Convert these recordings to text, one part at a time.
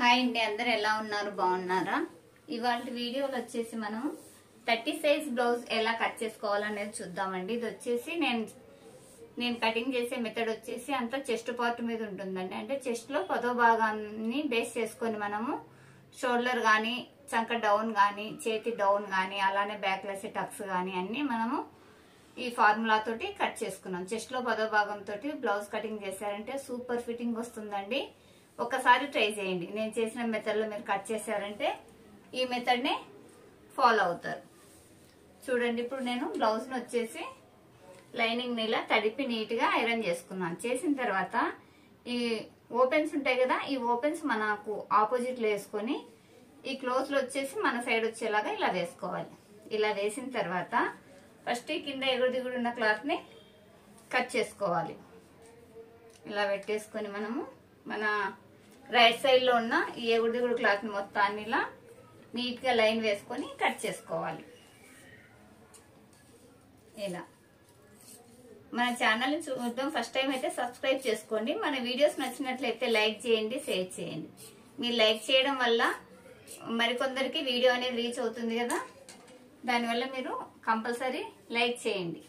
Hi అండి, అందరు ఎలా ఉన్నారు? బాగున్నారా? ఇవాళ వీడియోలో వచ్చేసి మనం 30 సైజ్ బ్లౌజ్ ఎలా కట్ చేసుకోవాలనేది చూద్దామండి. ఇది వచ్చేసి నేను కటింగ్ చేసే మెథడ్ వచ్చేసి అంతా చెస్ట్ పార్ట్ మీద ఉంటుందండి. అంటే చెస్ట్ లో 10వ భాగాన్ని బేస్ చేసుకొని మనము షోల్డర్ గానీ, చంక డౌన్ గానీ, చేతి డౌన్ గానీ, అలానే బ్యాక్ లెస్ టక్స్ గానీ అన్ని మనము ఈ ఫార్ములా తోటి కట్ చేసుకున్నాం. చెస్ట్ లో 10వ భాగం తోటి బ్లౌజ్ కటింగ్ చేశారంటే సూపర్ ఫిట్టింగ్ వస్తుందండి. ఒకసారి ట్రై చేయండి. నేను చేసిన మెథడ్ లో మీరు కట్ చేశారంటే ఈ మెథడ్ ని ఫాలో అవుతారు. చూడండి, ఇప్పుడు నేను బ్లౌజ్ ని వచ్చేసి లైనింగ్ ని ఇలా తడిపి నీట్ గా ఐరన్ చేసుకున్నాను. చేసిన తర్వాత ఈ ఓపెన్స్ ఉంటాయి కదా, ఈ ఓపెన్స్ మనకు ఆపోజిట్ లో వేసుకొని ఈ క్లోజ్ లో వచ్చేసి మన సైడ్ వచ్చేలాగా ఇలా వేసుకోవాలి. ఇలా వేసిన తర్వాత ఫస్ట్ ఈ కింద ఎగుడు దిగుడు ఉన్న క్లాత్ ని కట్ చేసుకోవాలి. ఇలా పెట్టేసుకొని మనము మన రైట్ సైడ్ లో ఉన్న ఈ ఎగుడు దిగుడు క్లాత్ ని మొత్తాన్ని ఇలా నీట్ గా లైన్ వేసుకొని కట్ చేసుకోవాలి. ఇలా మన ఛానల్ ని చూద్దాం. ఫస్ట్ టైం అయితే సబ్స్క్రైబ్ చేసుకోండి. మన వీడియోస్ నచ్చినట్లయితే లైక్ చేయండి, షేర్ చేయండి. మీరు లైక్ చేయడం వల్ల మరికొందరికి వీడియో అనేది రీచ్ అవుతుంది కదా, దానివల్ల మీరు కంపల్సరీ లైక్ చేయండి.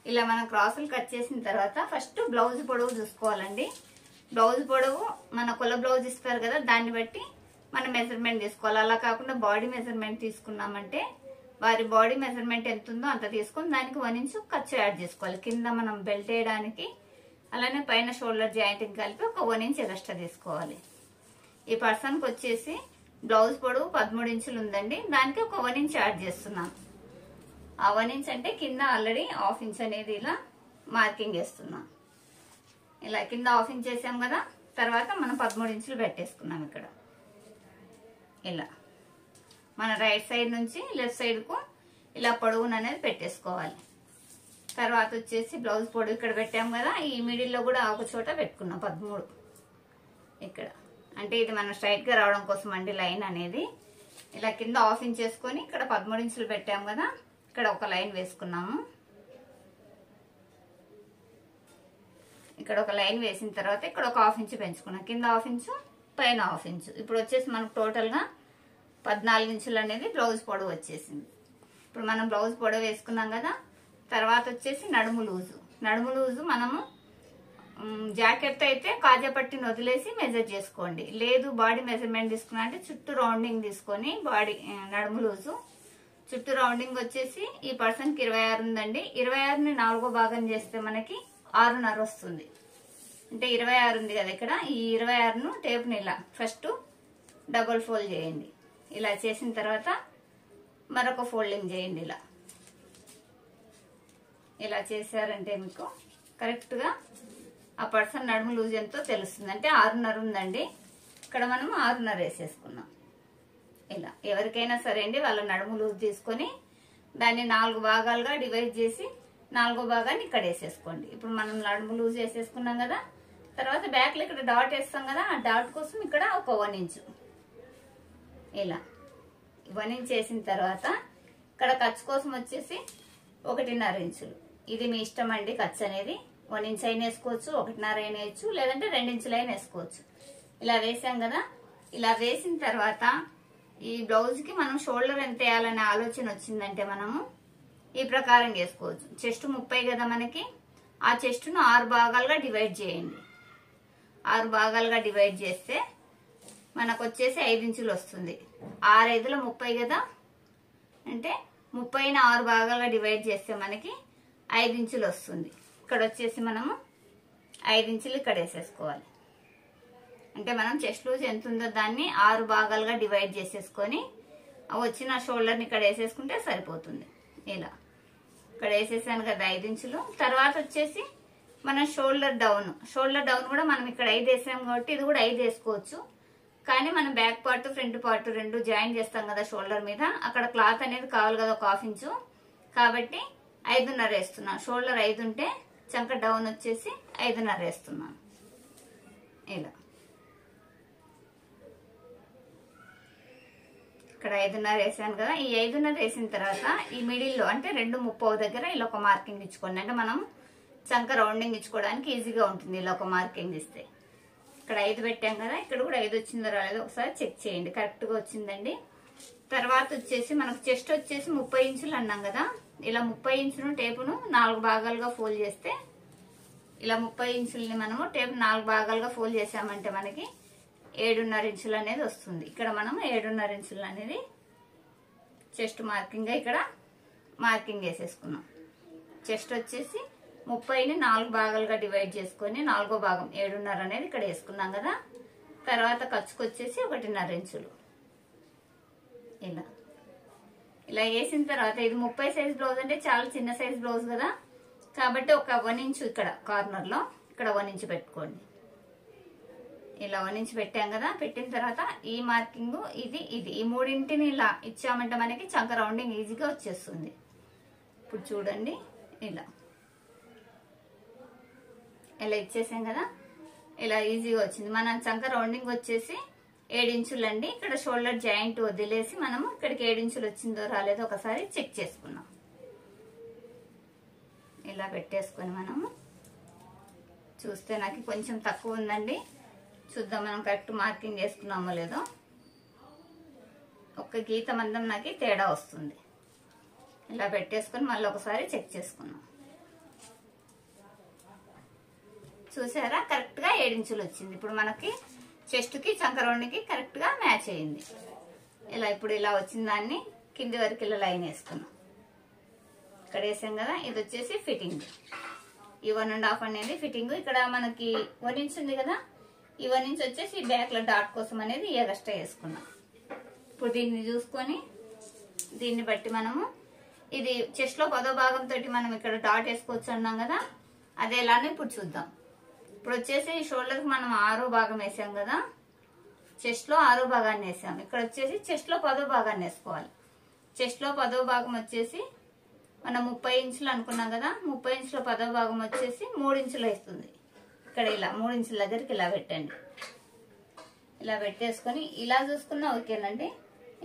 ఇలా మనం క్రాసులు కట్ చేసిన తర్వాత ఫస్ట్ బ్లౌజ్ పొడవు చూసుకోవాలండి. బ్లౌజ్ పొడవు మన కొల బ్లౌజ్ ఇస్తారు కదా, దాన్ని బట్టి మనం మెజర్మెంట్ తీసుకోవాలి. అలా కాకుండా బాడీ మెజర్మెంట్ తీసుకున్నామంటే వారి బాడీ మెజర్మెంట్ ఎంత ఉందో అంత తీసుకొని దానికి 1 ఇంచ్ ఖర్చు యాడ్ చేసుకోవాలి. కింద మనం బెల్ట్ వేయడానికి అలానే పైన షోల్డర్ జాయింటింగ్ కలిపి ఒక 1 ఇంచ్ ఎక్స్ట్రా తీసుకోవాలి. ఈ పర్సన్కి వచ్చేసి బ్లౌజ్ పొడవు 13 ఇంచులు ఉందండి, దానికి ఒక 1 ఇంచ్ యాడ్ చేస్తున్నాను. ఆ 1 ఇంచ్ అంటే కింద ఆల్రెడీ ½ ఇంచ్ అనేది ఇలా మార్కింగ్ వేస్తున్నాం. ఇలా కింద ½ ఇంచ్ చేసాం కదా, తర్వాత మనం 13 ఇంచులు పెట్టేసుకున్నాం. ఇక్కడ ఇలా మన రైట్ సైడ్ నుంచి లెఫ్ట్ సైడ్ కు ఇలా పొడవును అనేది పెట్టేసుకోవాలి. తర్వాత వచ్చేసి బ్లౌజ్ పొడవు ఇక్కడ పెట్టాం కదా, ఈ మిడిల్ లో కూడా ఒక చోట పెట్టుకున్నాం 13 ఇక్కడ. అంటే ఇది మనం స్ట్రైట్ గా రావడం కోసం అండి లైన్ అనేది. ఇలా కింద ½ ఇంచ్ చేసుకొని ఇక్కడ 13 ఇంచులు పెట్టాం కదా, ఇక్కడ ఒక లైన్ వేసుకున్నాము. ఇక్కడ ఒక లైన్ వేసిన తర్వాత ఇక్కడ ఒక ½ ఇంచ్ పెంచుకున్నాం. కింద ½ ఇంచ్, పైన ½ ఇంచ్. ఇప్పుడు వచ్చేసి మనకు టోటల్ గా 14 ఇంచులు అనేది బ్లౌజ్ పొడవు వచ్చేసింది. ఇప్పుడు మనం బ్లౌజ్ పొడవు వేసుకున్నాం కదా, తర్వాత వచ్చేసి నడుము లూజు మనము జాకెట్ అయితే కాజా పట్టిని వదిలేసి మెజర్ చేసుకోండి. లేదు బాడీ మెజర్మెంట్ తీసుకున్నా అంటే చుట్టూ రౌండింగ్ తీసుకొని బాడీ నడుము లూజు చుట్టూ రౌండింగ్ వచ్చేసి ఈ పర్సన్ కి 26 ఉందండి. 26ని 4వ భాగం చేస్తే మనకి 6.5 వస్తుంది. అంటే 26 ఉంది కదా ఇక్కడ, ఈ 26ను టేప్ని ఇలా ఫస్ట్ డబుల్ ఫోల్డ్ చేయండి. ఇలా చేసిన తర్వాత మరొక ఫోల్డింగ్ చేయండి. ఇలా చేశారంటే మీకు కరెక్ట్ గా ఆ పర్సన్ నడుము లూజ్ ఎంతో తెలుస్తుంది. అంటే 6.5 ఉందండి, ఇక్కడ మనం 6.5 వేసేసుకున్నాం. ఇలా ఎవరికైనా సరే అండి, వాళ్ళ నడుము లూజ్ తీసుకొని దాన్ని 4 భాగాలుగా డివైడ్ చేసి 4వ భాగాన్ని ఇక్కడ వేసేసుకోండి. ఇప్పుడు మనం నడుము లూజ్ వేసేసుకున్నాం కదా, తర్వాత బ్యాక్ లో ఇక్కడ డాట్ వేస్తాం కదా, ఆ డాట్ కోసం ఇక్కడ ఒక 1 ఇంచ్ ఇలా 1 ఇంచ్ వేసిన తర్వాత ఇక్కడ ఖర్చు కోసం వచ్చేసి 1.5 ఇంచులు. ఇది మీ ఇష్టం అండి. ఖర్చు అనేది 1 ఇంచ్ అయినా వేసుకోవచ్చు, 1.5 అయినా వేయచ్చు, లేదంటే 2 ఇంచులు అయినా వేసుకోవచ్చు. ఇలా వేసాం కదా, ఇలా వేసిన తర్వాత ఈ బ్లౌజ్ కి మనం షోల్డర్ ఎంత వేయాలనే ఆలోచన వచ్చిందంటే మనము ఈ ప్రకారం వేసుకోవచ్చు. చెస్ట్ 30 కదా మనకి, ఆ చెస్ట్ ను 6 భాగాలుగా డివైడ్ చేయండి. 6 భాగాలుగా డివైడ్ చేస్తే మనకు వచ్చేసి 5 ఇంచులు వస్తుంది. 6 5ల 30 కదా, అంటే 30ని 6 భాగాలుగా డివైడ్ చేస్తే మనకి 5 ఇంచులు వస్తుంది. ఇక్కడ వచ్చేసి మనము 5 ఇంచులు ఇక్కడ వేసేసుకోవాలి. అంటే మనం చెస్ట్ లూజ్ ఎంత ఉందో దాన్ని 6 భాగాలుగా డివైడ్ చేసేసుకొని వచ్చిన షోల్డర్ని ఇక్కడ వేసేసుకుంటే సరిపోతుంది. ఇలా ఇక్కడ వేసేసాను కదా 5 ఇంచులు. తర్వాత వచ్చేసి మనం షోల్డర్ డౌన్ కూడా మనం ఇక్కడ 5 వేసాం కాబట్టి ఇది కూడా 5 వేసుకోవచ్చు. కానీ మనం back part front part 2 join చేస్తాం కదా షోల్డర్ మీద, అక్కడ క్లాత్ అనేది కావాలి కదా ఒక ½ ఇంచు, కాబట్టి 5.5 వేస్తున్నాను. షోల్డర్ 5 ఉంటే చంక డౌన్ వచ్చేసి 5.5 వేస్తున్నాను. ఇలా ఇక్కడ 5.5 వేసాను కదా, ఈ 5.5 వేసిన తర్వాత ఈ మిడిల్ లో అంటే 2.30 దగ్గర ఇలా ఒక మార్కింగ్ ఇచ్చుకోండి. అంటే మనం చంక రౌండింగ్ ఇచ్చుకోవడానికి ఈజీగా ఉంటుంది ఇలా ఒక మార్కింగ్ ఇస్తే. ఇక్కడ 5 పెట్టాం కదా, ఇక్కడ కూడా 5 వచ్చిందో రాలేదో ఒకసారి చెక్ చేయండి. కరెక్ట్ గా వచ్చిందండి. తర్వాత వచ్చేసి మనకు చెస్ట్ వచ్చేసి 30 ఇంచులు అన్నాం కదా, ఇలా 30 ఇంచులు టేపును 4 భాగాలుగా ఫోల్డ్ చేస్తే, ఇలా 30 ఇంచులని మనము టేపు 4 భాగాలుగా ఫోల్డ్ చేసామంటే మనకి 7.5 ఇంచులు అనేది వస్తుంది. ఇక్కడ మనం 7.5 ఇంచులు అనేది చెస్ట్ మార్కింగ్ ఇక్కడ మార్కింగ్ వేసేసుకున్నాం. చెస్ట్ వచ్చేసి 30ని 4 భాగాలుగా డివైడ్ చేసుకొని 4వ భాగం 7.5 అనేది ఇక్కడ వేసుకున్నాం కదా. తర్వాత ఖర్చుకు వచ్చేసి 1.5 ఇంచులు ఇలా వేసిన తర్వాత, ఇది 30 సైజ్ బ్లౌజ్ అంటే చాలా చిన్న సైజ్ బ్లౌజ్ కదా, కాబట్టి ఒక 1 ఇంచు ఇక్కడ కార్నర్ లో ఇక్కడ 1 ఇంచు పెట్టుకోండి. ఇలా 1 ఇంచు పెట్టాం కదా. పెట్టిన తర్వాత ఈ మార్కింగ్ ఇది ఈ మూడింటిని ఇలా ఇచ్చామంటే మనకి చంక రౌండింగ్ ఈజీగా వచ్చేస్తుంది. ఇప్పుడు చూడండి, ఇలా ఇచ్చేసాం కదా, ఇలా ఈజీగా వచ్చింది. మన చంక రౌండింగ్ వచ్చేసి 7 ఇంచులు అండి. ఇక్కడ షోల్డర్ జాయింట్ వదిలేసి మనము ఇక్కడికి 7 ఇంచులు వచ్చిందో రాలేదో ఒకసారి చెక్ చేసుకున్నాం. ఇలా పెట్టేసుకొని మనము చూస్తే నాకు కొంచెం తక్కువ ఉందండి, చూద్దాం మనం కరెక్ట్ మార్కింగ్ చేసుకున్నామో లేదో. ఒక్క గీత మందం నాకు తేడా వస్తుంది. ఇలా పెట్టేసుకొని మళ్ళీ ఒకసారి చెక్ చేసుకున్నాం. చూసారా, కరెక్ట్ గా 7 ఇంచులు వచ్చింది. ఇప్పుడు మనకి చెస్ట్ కి చంక రౌండ్కి కరెక్ట్ గా మ్యాచ్ అయింది. ఇప్పుడు ఇలా వచ్చిన దాన్ని కింది వరకు ఇలా లైన్ వేసుకున్నాం. ఇక్కడ వేసాం కదా, ఇది వచ్చేసి ఫిట్టింగ్. ఈ 1.5 అనేది ఫిట్టింగ్. ఇక్కడ మనకి 1 ఇంచ్ ఉంది కదా, ఈ 1 ఇంచ్ వచ్చేసి బ్యాక్ లో డాట్ కోసం అనేది ఎగస్ట్రా వేసుకున్నాం. ఇప్పుడు దీన్ని చూసుకొని దీన్ని బట్టి మనము ఇది చెస్ట్ లో 10వ భాగంతో మనం ఇక్కడ డాట్ వేసుకోవచ్చు అన్నాం కదా, అదే ఎలానే ఇప్పుడు చూద్దాం. ఇప్పుడు వచ్చేసి ఈ షోల్డర్ కి మనం 6వ భాగం వేసాం కదా, చెస్ట్ లో 6వ భాగాన్ని వేసాం. ఇక్కడ వచ్చేసి చెస్ట్ లో 10వ భాగాన్ని వేసుకోవాలి. చెస్ట్ లో 10వ భాగం వచ్చేసి మనం 30 ఇంచులు అనుకున్నాం కదా, 30 ఇంచుల 10వ భాగం వచ్చేసి 3 ఇంచులు వేస్తుంది. ఇక్కడ ఇలా 3 ఇంచుల దగ్గరికి ఇలా పెట్టండి. ఇలా పెట్టేసుకొని ఇలా చూసుకున్నా ఓకేనండి.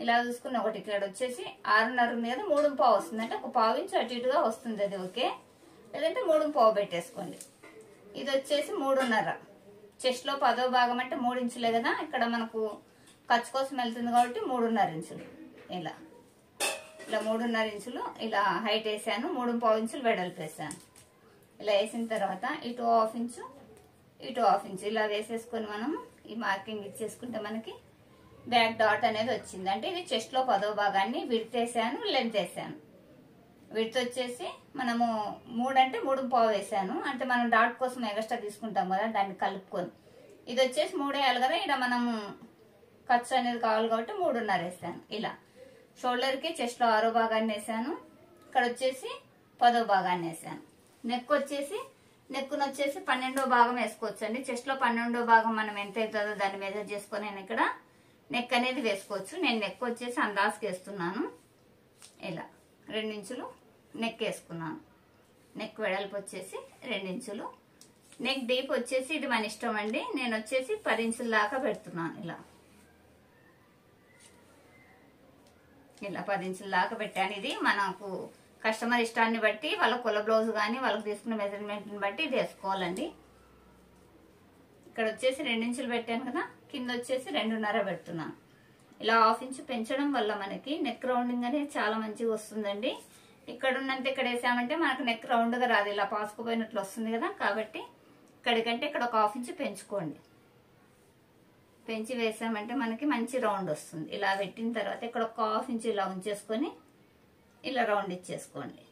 ఇలా చూసుకున్న ఒకటి ఇక్కడ వచ్చేసి 6.5 ఉంది కదా, 3.5 వస్తుంది. అంటే ఒక 1/2 ఇంచు అటు ఇటుగా వస్తుంది, అది ఓకే. లేదంటే 3.5 పెట్టేసుకోండి. ఇది వచ్చేసి 3.5. చెస్ట్ లో 10వ భాగం అంటే 3 ఇంచులే కదా, ఇక్కడ మనకు ఖర్చు కోసం వెళ్తుంది కాబట్టి 3.5 ఇంచులు. ఇలా 3.5 ఇంచులు ఇలా హైట్ వేసాను, 3.5 ఇంచులు వెడల్పు వేసాను. ఇలా వేసిన తర్వాత ఇటు 1/2 ఇంచు ఇటు 1/2 ఇంచు ఇలా వేసేసుకొని మనం ఈ మార్కింగ్ ఇచ్చేసుకుంటే మనకి బ్యాక్ డాట్ అనేది వచ్చింది. అంటే ఇది చెస్ట్ లో 10వ భాగాన్ని విడ్త్ వేసాను, లెంత్ వేసాను. విడ్త్ వచ్చేసి మనము 3 అంటే 3.5 వేసాను. అంటే మనం డాట్ కోసం ఎక్స్ట్రా తీసుకుంటాం కదా, దాన్ని కలుపుకొని. ఇది వచ్చేసి 3 వేయాలి కదా, ఇక్కడ మనము ఖర్చు అనేది కావాలి కాబట్టి 3.5 వేసాను. ఇలా షోల్డర్ కి చెస్ట్ లో 6వ భాగాన్ని వేసాను, ఇక్కడ వచ్చేసి 10వ భాగాన్ని వేసాను. నెక్ వచ్చేసి నెక్కును వచ్చేసి 12వ భాగం వేసుకోవచ్చు అండి. చెస్ట్ లో 12వ భాగం మనం ఎంత అవుతుందో దాన్ని మెజర్ చేసుకొని నేను ఇక్కడ నెక్ అనేది వేసుకోవచ్చు. నేను నెక్ వచ్చేసి అందాజుకి వేస్తున్నాను. ఇలా 2 ఇంచులు నెక్ వేసుకున్నాను. నెక్ వెడల్పు వచ్చేసి 2 ఇంచులు. నెక్ డీప్ వచ్చేసి ఇది మన ఇష్టం అండి. నేను వచ్చేసి 10 ఇంచుల దాకా పెడుతున్నాను. ఇలా 10 ఇంచుల దాకా పెట్టాను. ఇది మనకు కస్టమర్ ఇష్టాన్ని బట్టి, వాళ్ళ కొల బ్లౌజ్ కానీ వాళ్ళకి తీసుకున్న మెజర్మెంట్ బట్టి ఇది వేసుకోవాలండి. ఇక్కడ వచ్చేసి 2 ఇంచులు పెట్టాను కదా, కింద వచ్చేసి 2.5 పెడుతున్నాను. ఇలా 1/2 ఇంచు పెంచడం వల్ల మనకి నెక్ రౌండింగ్ అనేది చాలా మంచిగా వస్తుందండి. ఇక్కడ ఉన్నంత ఇక్కడ వేసామంటే మనకు నెక్ రౌండ్ గా రాదు, ఇలా పాసుకుపోయినట్లు వస్తుంది కదా. కాబట్టి ఇక్కడికంటే ఇక్కడ ఒక 1/2 ఇంచు పెంచుకోండి. పెంచి వేసామంటే మనకి మంచి రౌండ్ వస్తుంది. ఇలా పెట్టిన తర్వాత ఇక్కడ ఒక 1/2 ఇంచు ఇలా ఉంచేసుకొని ఇలా రౌండ్ ఇచ్చేసుకోండి.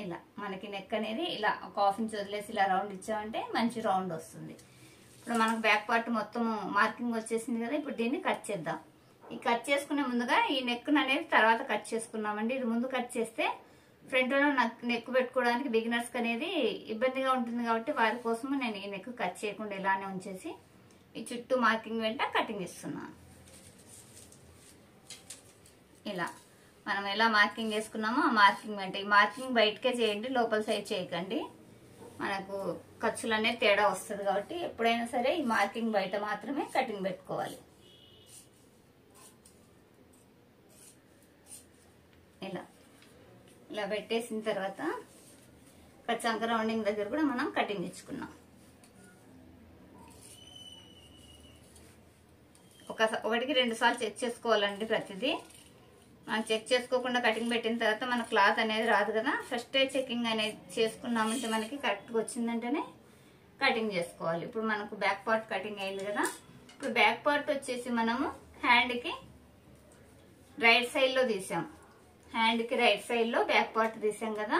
ఇలా మనకి నెక్ అనేది ఇలా ఒక 1/2 ఇంచు వదిలేసి ఇలా రౌండ్ ఇచ్చామంటే మంచి రౌండ్ వస్తుంది. ఇప్పుడు మనకు బ్యాక్ పార్ట్ మొత్తం మార్కింగ్ వచ్చేసింది కదా, ఇప్పుడు దీన్ని కట్ చేద్దాం. ఈ కట్ చేసుకునే ముందుగా ఈ నెక్ అనేది తర్వాత కట్ చేసుకున్నామండి. ఇది ముందు కట్ చేస్తే ఫ్రంట్ లో నెక్ పెట్టుకోవడానికి బిగినర్స్ అనేది ఇబ్బందిగా ఉంటుంది కాబట్టి వారి కోసము నేను ఈ నెక్ కట్ చేయకుండా ఇలానే ఉంచేసి ఈ చుట్టూ మార్కింగ్ వెంట కటింగ్ ఇస్తున్నాను. ఇలా మనం ఎలా మార్కింగ్ చేసుకున్నామో ఆ మార్కింగ్ వెంట, ఈ మార్కింగ్ బయటకే చేయండి, లోపల సైడ్ చేయకండి. మనకు ఖర్చులు అనేది తేడా వస్తుంది కాబట్టి ఎప్పుడైనా సరే ఈ మార్కింగ్ బయట మాత్రమే కటింగ్ పెట్టుకోవాలి. ఇలా పెట్టేసిన తర్వాత ఇక్కడ చంక రౌండింగ్ దగ్గర కూడా మనం కటింగ్ ఇచ్చుకున్నాం. ఒకటికి 2 సార్లు చెక్ చేసుకోవాలండి ప్రతిదీ. మనం చెక్ చేసుకోకుండా కటింగ్ పెట్టిన తర్వాత మన క్లాత్ అనేది రాదు కదా. ఫస్టే చెకింగ్ అనేది చేసుకున్నామంటే మనకి కరెక్ట్గా వచ్చిందంటేనే కటింగ్ చేసుకోవాలి. ఇప్పుడు మనకు బ్యాక్ పార్ట్ కటింగ్ అయింది కదా. ఇప్పుడు బ్యాక్ పార్ట్ వచ్చేసి మనము హ్యాండ్కి రైట్ సైడ్లో తీసాం. హ్యాండ్కి రైట్ సైడ్లో బ్యాక్ పార్ట్ తీసాం కదా.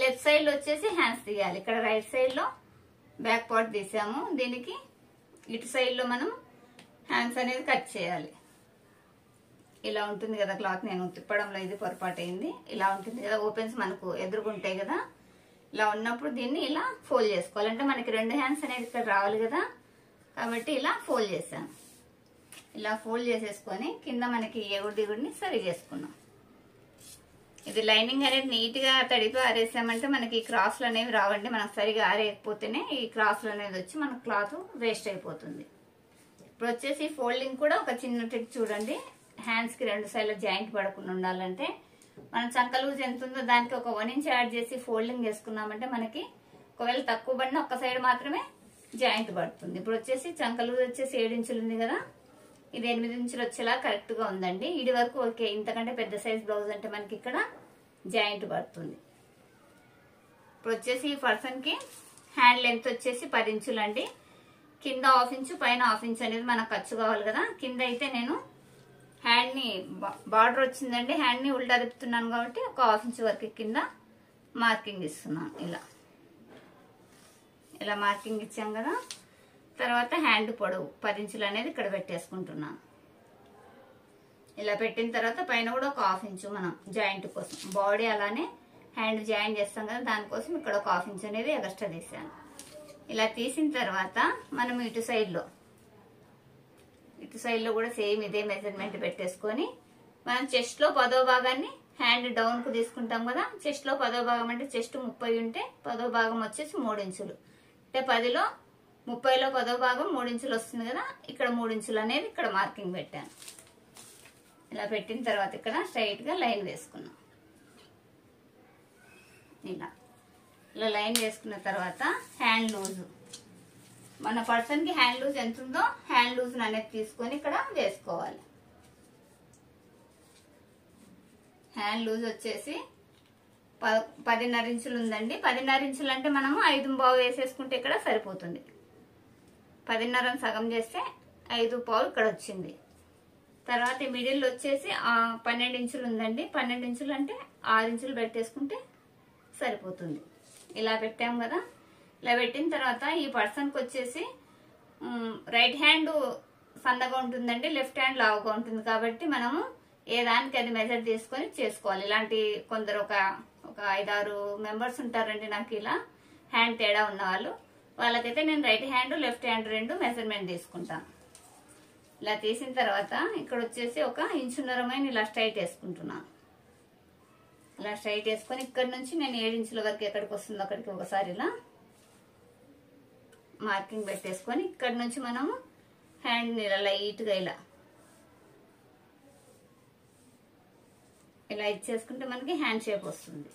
లెఫ్ట్ సైడ్లో వచ్చేసి హ్యాండ్స్ తీయాలి. ఇక్కడ రైట్ సైడ్లో బ్యాక్ పార్ట్ తీసాము. దీనికి ఇటు సైడ్లో మనం హ్యాండ్స్ అనేది కట్ చేయాలి. ఇలా ఉంటుంది కదా క్లాత్. నేను తిప్పడంలో ఇది పొరపాటు అయింది. ఇలా ఉంటుంది కదా. ఓపెన్స్ మనకు ఎదురుగుంటాయి కదా. ఇలా ఉన్నప్పుడు దీన్ని ఇలా ఫోల్డ్ చేసుకోవాలి. అంటే మనకి 2 హ్యాండ్స్ అనేది ఇక్కడ రావాలి కదా. కాబట్టి ఇలా ఫోల్డ్ చేశాను. ఇలా ఫోల్డ్ చేసేసుకొని కింద మనకి ఎగుడు దిగుడిని సరి చేసుకున్నాం. ఇది లైనింగ్ అనేది నీట్ గా తడితో ఆరేసామంటే మనకి క్రాస్లు అనేవి రావండి. మనకు సరిగా ఆరేయకపోతేనే ఈ క్రాస్లు అనేది వచ్చి మన క్లాత్ వేస్ట్ అయిపోతుంది. ఇప్పుడు వచ్చేసి ఫోల్డింగ్ కూడా ఒక చిన్న ట్రిక్ చూడండి. హ్యాండ్స్ కి 2 సైడ్ల జాయింట్ పడకుండా ఉండాలంటే మనం చంక లూజ్ ఎంత ఉందో దానికి ఒక 1 ఇంచ్ యాడ్ చేసి ఫోల్డింగ్ చేసుకున్నామంటే మనకి ఒకవేళ తక్కువ పడినా ఒక సైడ్ మాత్రమే జాయింట్ పడుతుంది. ఇప్పుడు వచ్చేసి చంక లూజ్ వచ్చేసి 7 ఇంచులు ఉంది కదా. ఇది 8 ఇంచులు వచ్చేలా కరెక్ట్ గా ఉందండి. ఇది వరకు ఓకే. ఇంతకంటే పెద్ద సైజ్ బ్లౌజ్ అంటే మనకి ఇక్కడ జాయింట్ పడుతుంది. ఇప్పుడు వచ్చేసి ఈ పర్సన్ కి హ్యాండ్ లెంత్ వచ్చేసి 10 ఇంచులు అండి. కింద 1/2 ఇంచు పైన 1/2 ఇంచు అనేది మనకు ఖర్చు కావాలి కదా. కింద అయితే నేను హ్యాండ్ ని బార్డర్ వచ్చిందండి. హ్యాండ్ ని ఉల్టా తిప్పుతున్నాను కాబట్టి ఒక 1/2 ఇంచు వరకు కింద మార్కింగ్ ఇస్తున్నాను. ఇలా మార్కింగ్ ఇచ్చాం కదా. తర్వాత హ్యాండ్ పొడవు 10 ఇంచులు అనేది ఇక్కడ పెట్టేసుకుంటున్నాను. ఇలా పెట్టిన తర్వాత పైన కూడా ఒక 1/2 ఇంచు మనం జాయింట్ కోసం బాడీ అలానే హ్యాండ్ జాయిన్ చేస్తాం కదా. దానికోసం ఇక్కడ ఒక 1/2 ఇంచు అనేది ఎక్స్ట్రా తీసాను. ఇలా తీసిన తర్వాత మనం ఇటు సైడ్లో కూడా సేమ్ ఇదే మెజర్మెంట్ పెట్టేసుకొని మనం చెస్ట్ లో 10వ భాగాన్ని హ్యాండ్ డౌన్ కు తీసుకుంటాం కదా. చెస్ట్ లో 10వ భాగం అంటే చెస్ట్ 30 ఉంటే 10వ భాగం వచ్చేసి 3 ఇంచులు. అంటే 10లో 30లో 10వ భాగం 3 ఇంచులు వస్తుంది కదా. ఇక్కడ 3 ఇంచులు అనేది ఇక్కడ మార్కింగ్ పెట్టాను. ఇలా పెట్టిన తర్వాత ఇక్కడ స్ట్రైట్ గా లైన్ వేసుకున్నాం. ఇలా లైన్ వేసుకున్న తర్వాత హ్యాండ్ లూజ్ మన పర్సన్ కి హ్యాండ్ లూజ్ ఎంత ఉందో హ్యాండ్ లూజ్ అనేది తీసుకొని ఇక్కడ వేసుకోవాలి. హ్యాండ్ లూజ్ వచ్చేసి 10.5 ఇంచులు ఉందండి. 10.5 ఇంచులు అంటే మనము 5.5 వేసేసుకుంటే ఇక్కడ సరిపోతుంది. 10.5 సగం చేస్తే 5.5 ఇక్కడ వచ్చింది. తర్వాత మిడిల్ వచ్చేసి 12 ఇంచులు ఉందండి. 12 ఇంచులు అంటే 6 ఇంచులు పెట్టేసుకుంటే సరిపోతుంది. ఇలా పెట్టాం కదా. ఇలా పెట్టిన తర్వాత ఈ పర్సన్ కి వచ్చేసి రైట్ హ్యాండ్ సన్నగా ఉంటుందండి. లెఫ్ట్ హ్యాండ్ లావుగా ఉంటుంది. కాబట్టి మనము ఏ దానికి అది మెజర్ తీసుకొని చేసుకోవాలి. ఇలాంటి కొందరు ఒక 5-6 మెంబర్స్ ఉంటారండి నాకు ఇలా హ్యాండ్ తేడా ఉన్న వాళ్ళు. వాళ్ళకైతే నేను right hand left hand 2 measurement తీసుకుంటాను. ఇలా తీసిన తర్వాత ఇక్కడ వచ్చేసి ఒక 1.5 ఇంచున్నరమైన ఇలా స్ట్రైట్ వేసుకుంటున్నాను. ఇలా స్ట్రైట్ వేసుకొని ఇక్కడ నుంచి నేను 7 ఇంచుల వరకు ఎక్కడికి వస్తుందో అక్కడికి ఒకసారి ఇలా మార్కింగ్ పెట్టేసుకొని ఇక్కడ నుంచి మనము హ్యాండ్ ఇలా లైట్ గా ఇలా ఇచ్చేసుకుంటే మనకి హ్యాండ్ షేప్ వస్తుంది.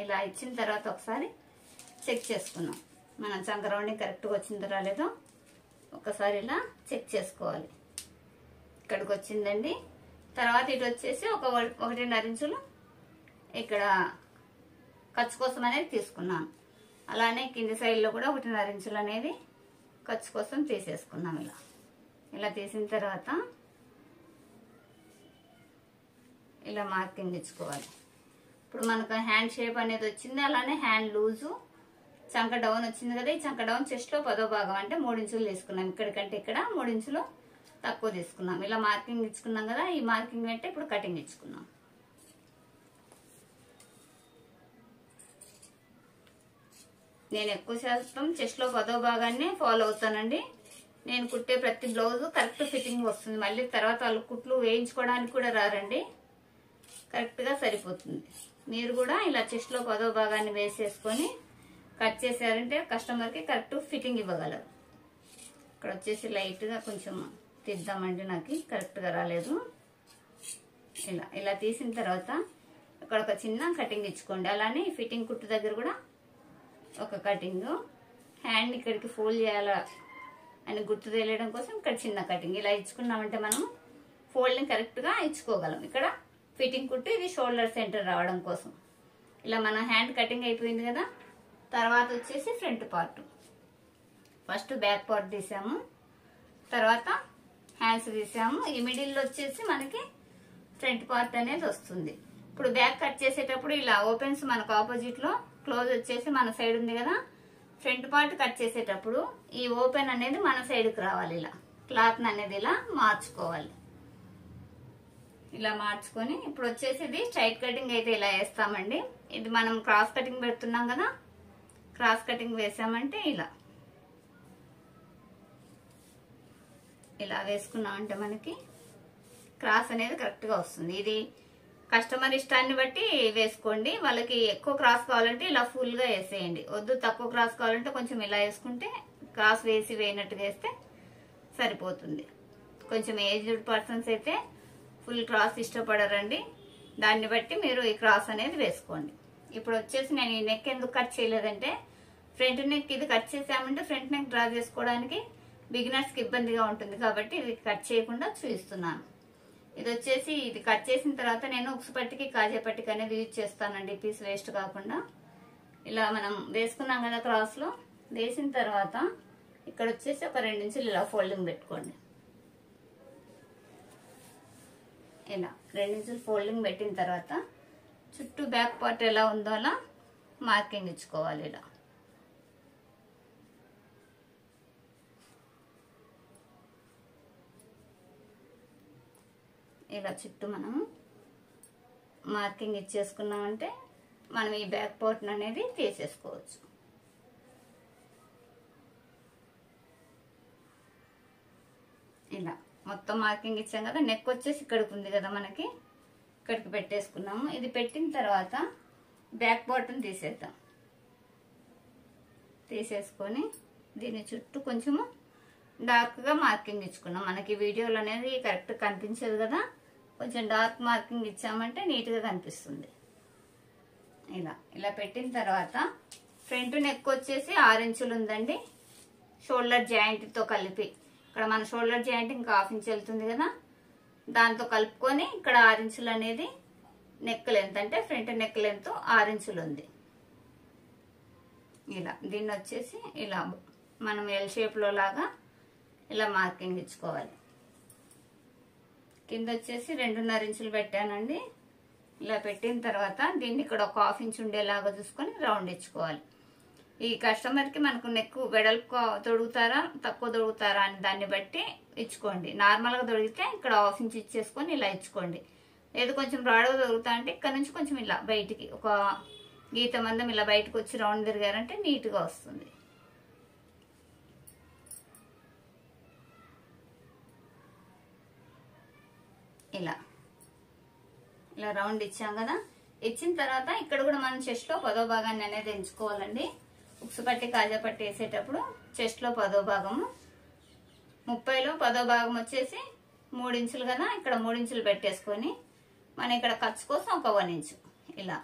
ఇలా ఇచ్చిన తర్వాత ఒకసారి చెక్ చేసుకున్నాం. మనం చంక రౌండింగ్ కరెక్ట్గా వచ్చిందో రాలేదో ఒకసారి ఇలా చెక్ చేసుకోవాలి. ఇక్కడికి వచ్చిందండి. తర్వాత ఇటు వచ్చేసి ఒక 1.5 ఇంచులు ఇక్కడ ఖర్చు కోసం అనేది తీసుకున్నాను. అలానే కింది సైడ్లో కూడా 1.5 ఇంచులు అనేది ఖర్చు కోసం తీసేసుకున్నాం. ఇలా తీసిన తర్వాత ఇలా మార్కింగ్ ఇచ్చుకోవాలి. ఇప్పుడు మనకు హ్యాండ్ షేప్ అనేది వచ్చింది. అలానే హ్యాండ్ లూజు చంక డౌన్ వచ్చింది కదా. ఈ చంక డౌన్ చెస్ట్ లో 10వ భాగం అంటే 3 ఇంచులు తీసుకున్నాం. ఇక్కడికంటే ఇక్కడ 3 ఇంచులు తక్కువ తీసుకున్నాం. ఇలా మార్కింగ్ ఇచ్చుకున్నాం కదా. ఈ మార్కింగ్ అంటే ఇప్పుడు కటింగ్ ఇచ్చుకున్నాం. నేను ఎక్కువ శాతం చెస్ట్ లో 10వ భాగాన్ని ఫాలో అవుతానండి. నేను కుట్టే ప్రతి బ్లౌజ్ కరెక్ట్ ఫిట్టింగ్ వస్తుంది. మళ్ళీ తర్వాత వాళ్ళు కుట్లు వేయించుకోవడానికి కూడా రారండి. కరెక్ట్ గా సరిపోతుంది. మీరు కూడా ఇలా చెస్ట్ లో 10వ భాగాన్ని వేసేసుకొని కట్ చేశారంటే కస్టమర్ కి కరెక్ట్ ఫిట్టింగ్ ఇవ్వగలరు. ఇక్కడ వచ్చేసి లైట్ గా కొంచెం తీద్దామండి. నాకు కరెక్ట్ గా రాలేదు. ఇలా తీసిన తర్వాత ఇక్కడ ఒక చిన్న కటింగ్ ఇచ్చుకోండి. అలానే ఫిట్టింగ్ కుట్టు దగ్గర కూడా ఒక కటింగ్. హ్యాండ్ ఇక్కడికి ఫోల్డ్ చేయాలా అని గుర్తు తెలియడం కోసం ఇక్కడ చిన్న కటింగ్ ఇలా ఇచ్చుకున్నామంటే మనం ఫోల్డింగ్ కరెక్ట్గా ఇచ్చుకోగలం. ఇక్కడ ఫిట్టింగ్ కుట్టు, ఇది షోల్డర్ సెంటర్ రావడం కోసం. ఇలా మన హ్యాండ్ కటింగ్ అయిపోయింది కదా. తర్వాత వచ్చేసి front part. First back part తీసాము, తర్వాత హ్యాండ్స్ తీసాము. ఈ మిడిల్లో వచ్చేసి మనకి ఫ్రంట్ పార్ట్ అనేది వస్తుంది. ఇప్పుడు బ్యాక్ కట్ చేసేటప్పుడు ఇలా ఓపెన్స్ మనకు ఆపోజిట్ లో, క్లోజ్ వచ్చేసి మన సైడ్ ఉంది కదా. ఫ్రంట్ పార్ట్ కట్ చేసేటప్పుడు ఈ ఓపెన్ అనేది మన సైడ్కి రావాలి. ఇలా క్లాత్ అనేది ఇలా మార్చుకోవాలి. ఇలా మార్చుకొని ఇప్పుడు వచ్చేసి ఇది స్ట్రైట్ కటింగ్ అయితే ఇలా వేస్తామండి. ఇది మనం క్రాస్ కటింగ్ పెడుతున్నాం కదా, క్రాస్ కటింగ్ వేసామంటే ఇలా వేసుకున్నామంటే మనకి క్రాస్ అనేది కరెక్ట్ గా వస్తుంది. ఇది కస్టమర్ ఇష్టాన్ని బట్టి వేసుకోండి. వాళ్ళకి ఎక్కువ క్రాస్ కావాలంటే ఇలా ఫుల్ గా వేసేయండి. వద్దు తక్కువ క్రాస్ కావాలంటే కొంచెం ఇలా వేసుకుంటే, క్రాస్ వేసి వేయనట్టుగా వేస్తే సరిపోతుంది. కొంచెం ఏజ్డ్ పర్సన్స్ అయితే ఫుల్ క్రాస్ ఇష్టపడరండి. దాన్ని బట్టి మీరు ఈ క్రాస్ అనేది వేసుకోండి. ఇప్పుడు వచ్చేసి నేను ఈ నెక్ ఎందుకు కట్ చేయలేదంటే, ఫ్రంట్ నెక్ ఇది కట్ చేసామంటే ఫ్రంట్ నెక్ డ్రా చేసుకోవడానికి బిగినర్స్ కి ఇబ్బందిగా ఉంటుంది కాబట్టి ఇది కట్ చేయకుండా చూపిస్తున్నాను. ఇది వచ్చేసి ఇది కట్ చేసిన తర్వాత నేను ఉక్సు పట్టికి కాజా పట్టికి అనేది యూజ్ చేస్తానండి, పీస్ వేస్ట్ కాకుండా. ఇలా మనం వేసుకున్నాం కదా క్రాస్ లో, వేసిన తర్వాత ఇక్కడ వచ్చేసి ఒక 2 ఇంచులు ఇలా ఫోల్డింగ్ పెట్టుకోండి. ఇలా 2 ఇంచులు ఫోల్డింగ్ పెట్టిన తర్వాత చుట్టూ బ్యాక్ పార్ట్ ఎలా ఉందో అలా మార్కింగ్ ఇచ్చుకోవాలి. ఇలా చుట్టూ మనం మార్కింగ్ ఇచ్చేసుకున్నామంటే మనం ఈ బ్యాక్ పార్ట్ అనేది తీసేసుకోవచ్చు. ఇలా మొత్తం మార్కింగ్ ఇచ్చాం కదా. నెక్ వచ్చేసి ఇక్కడికి ఉంది కదా, మనకి ఇక్కడికి పెట్టేసుకున్నాము. ఇది పెట్టిన తర్వాత బ్యాక్ పార్ట్ని తీసేద్దాం. తీసేసుకొని దీని చుట్టూ కొంచెము డార్క్ గా మార్కింగ్ ఇచ్చుకున్నాం. మనకి వీడియోలో అనేది కరెక్ట్ కనిపించదు కదా, కొంచెం డార్క్ మార్కింగ్ ఇచ్చామంటే నీట్ గా కనిపిస్తుంది. ఇలా పెట్టిన తర్వాత ఫ్రంట్ నెక్ వచ్చేసి 6 ఇంచులు ఉందండి. షోల్డర్ జాయింట్ తో కలిపి ఇక్కడ మన షోల్డర్ జాయింట్ ఇంకా 1/2 ఇంచ్ వెళ్తుంది కదా, దాంతో కలుపుకొని ఇక్కడ 6 ఇంచులు అనేది నెక్ లెంత్, అంటే ఫ్రంట్ నెక్ లెంత్ 6 ఇంచులు ఉంది. దీన్ని వచ్చేసి ఇలా మనం ఎల్ షేప్ లో లాగా ఇలా మార్కింగ్ ఇచ్చుకోవాలి. కింద వచ్చేసి 2.5 ఇంచులు పెట్టానండి. ఇలా పెట్టిన తర్వాత దీన్ని ఇక్కడ ఒక 1/2 ఇంచ్ ఉండేలాగా చూసుకొని రౌండ్ ఇచ్చుకోవాలి. ఈ కస్టమర్ కి మనకు నెక్ వెడల్పు తొడుగుతారా తక్కువ తొడుగుతారా అని దాన్ని బట్టి ఇచ్చుకోండి. నార్మల్ గా తొడిగితే ఇక్కడ 1/2 ఇంచ్ ఇచ్చేసుకొని ఇలా ఇచ్చుకోండి. లేదు కొంచెం బ్రాడ్గా తొడుగుతా అంటే ఇక్కడ నుంచి కొంచెం ఇలా బయటికి ఒక గీత మందం ఇలా బయటకు వచ్చి రౌండ్ తిరిగారంటే నీట్ గా వస్తుంది. ఇలా రౌండ్ ఇచ్చాం కదా. ఇచ్చిన తర్వాత ఇక్కడ కూడా మనం చెస్ట్ లో 10వ భాగాన్ని అనేది ఎంచుకోవాలండి. ఉక్సు పట్టి కాజా పట్టి వేసేటప్పుడు చెస్ట్ లో 10వ భాగము, 30లో 10వ భాగం వచ్చేసి 3 ఇంచులు కదా, ఇక్కడ 3 ఇంచులు పెట్టేసుకొని మనం ఇక్కడ ఖర్చు కోసం ఒక 1 ఇంచు ఇలా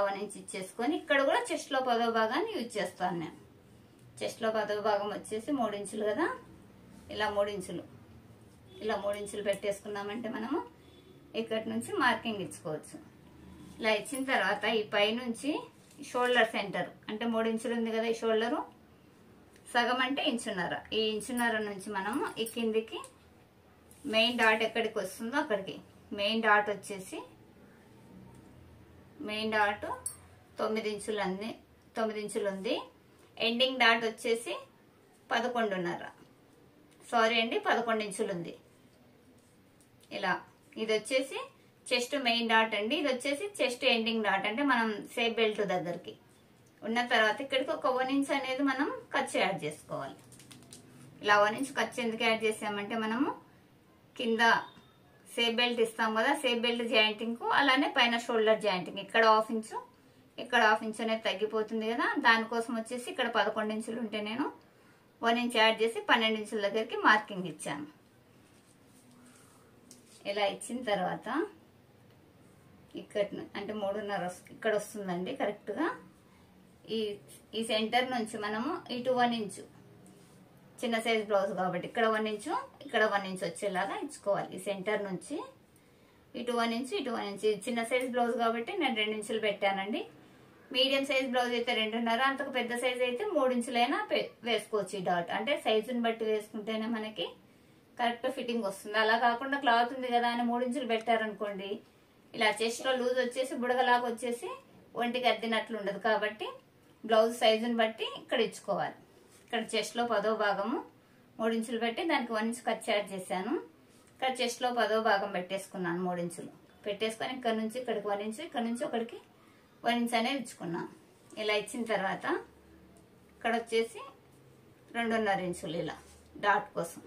1 ఇంచ్ ఇచ్చేసుకొని ఇక్కడ కూడా చెస్ట్ లో 10వ భాగాన్ని యూజ్ చేస్తాను నేను. చెస్ట్ లో 10వ భాగం వచ్చేసి 3 ఇంచులు కదా, ఇలా 3 ఇంచులు పెట్టేసుకున్నామంటే మనము ఇక్కడి నుంచి మార్కింగ్ ఇచ్చుకోవచ్చు. ఇలా ఇచ్చిన తర్వాత ఈ పై నుంచి షోల్డర్ సెంటర్ అంటే 3 ఇంచులు ఉంది కదా, ఈ షోల్డరు సగం అంటే 1.5 ఇంచు. ఈ 1.5 ఇంచు నుంచి మనము ఈ కిందికి మెయిన్ డాట్ ఎక్కడికి వస్తుందో అక్కడికి, మెయిన్ డాట్ వచ్చేసి 9 ఇంచులు ఉంది. ఎండింగ్ డాట్ వచ్చేసి 11.5, సారీ అండి 11 ఇంచులు ఉంది. ఇది వచ్చేసి చెస్ట్ మెయిన్ డాట్ అండి, ఇది వచ్చేసి చెస్ట్ ఎండింగ్ డాట్ అంటే మనం సేఫ్ బెల్ట్ దగ్గరికి ఉన్న తర్వాత ఇక్కడికి ఒక 1 ఇంచ్ అనేది మనం ఖర్చు యాడ్ చేసుకోవాలి. ఇలా 1 ఇంచ్ ఖర్చు ఎందుకు యాడ్ చేసామంటే మనము కింద సేఫ్ బెల్ట్ ఇస్తాం కదా, సేఫ్ బెల్ట్ జాయింటింగ్ కు అలానే పైన షోల్డర్ జాయింటింగ్ ఇక్కడ 1/2 ఇంచు ఇక్కడ 1/2 ఇంచ్ అనేది తగ్గిపోతుంది కదా, దానికోసం వచ్చేసి ఇక్కడ 11 ఇంచులు ఉంటే నేను 1 ఇంచ్ యాడ్ చేసి 12 ఇంచుల దగ్గరికి మార్కింగ్ ఇచ్చాను. ఇలా ఇచ్చిన తర్వాత ఇక్కడ అంటే 3.5 ఇక్కడ వస్తుందండి కరెక్ట్ గా. ఈ ఈ సెంటర్ నుంచి మనము ఇటు 1 ఇంచు, చిన్న సైజ్ బ్లౌజ్ కాబట్టి ఇక్కడ 1 ఇంచు ఇక్కడ 1 ఇంచు వచ్చేలాగా ఇచ్చుకోవాలి. ఈ సెంటర్ నుంచి ఇటు 1 ఇంచు ఇటు 1 ఇంచు. చిన్న సైజ్ బ్లౌజ్ కాబట్టి నేను 2 ఇంచులు పెట్టానండి. మీడియం సైజ్ బ్లౌజ్ అయితే 2.5, అంతకు పెద్ద సైజ్ అయితే 3 ఇంచులైనా వేసుకోవచ్చు. ఈ డాట్ అంటే సైజుని బట్టి వేసుకుంటేనే మనకి కరెక్ట్ ఫిట్టింగ్ వస్తుంది. అలా కాకుండా క్లాత్ ఉంది కదా అని 3 ఇంచులు పెట్టారనుకోండి, ఇలా చెస్ట్ లో లూజ్ వచ్చేసి బుడగలాగా వచ్చేసి ఒంటికి అద్దినట్లు ఉండదు. కాబట్టి బ్లౌజ్ సైజుని బట్టి ఇక్కడ ఇచ్చుకోవాలి. ఇక్కడ చెస్ట్ లో 10వ భాగము 3 ఇంచులు పెట్టి దానికి 1 ఇంచు ఖర్చు యాడ్ చేశాను. ఇక్కడ చెస్ట్ లో 10వ భాగం పెట్టేసుకున్నాను. 3 ఇంచులు పెట్టేసుకొని ఇక్కడ నుంచి ఇక్కడికి 1 ఇంచు, ఇక్కడ నుంచి ఒకటికి 1 ఇంచు అనేది ఇచ్చుకున్నాను. ఇలా ఇచ్చిన తర్వాత ఇక్కడ వచ్చేసి 2.5 ఇంచులు ఇలా డాట్ కోసం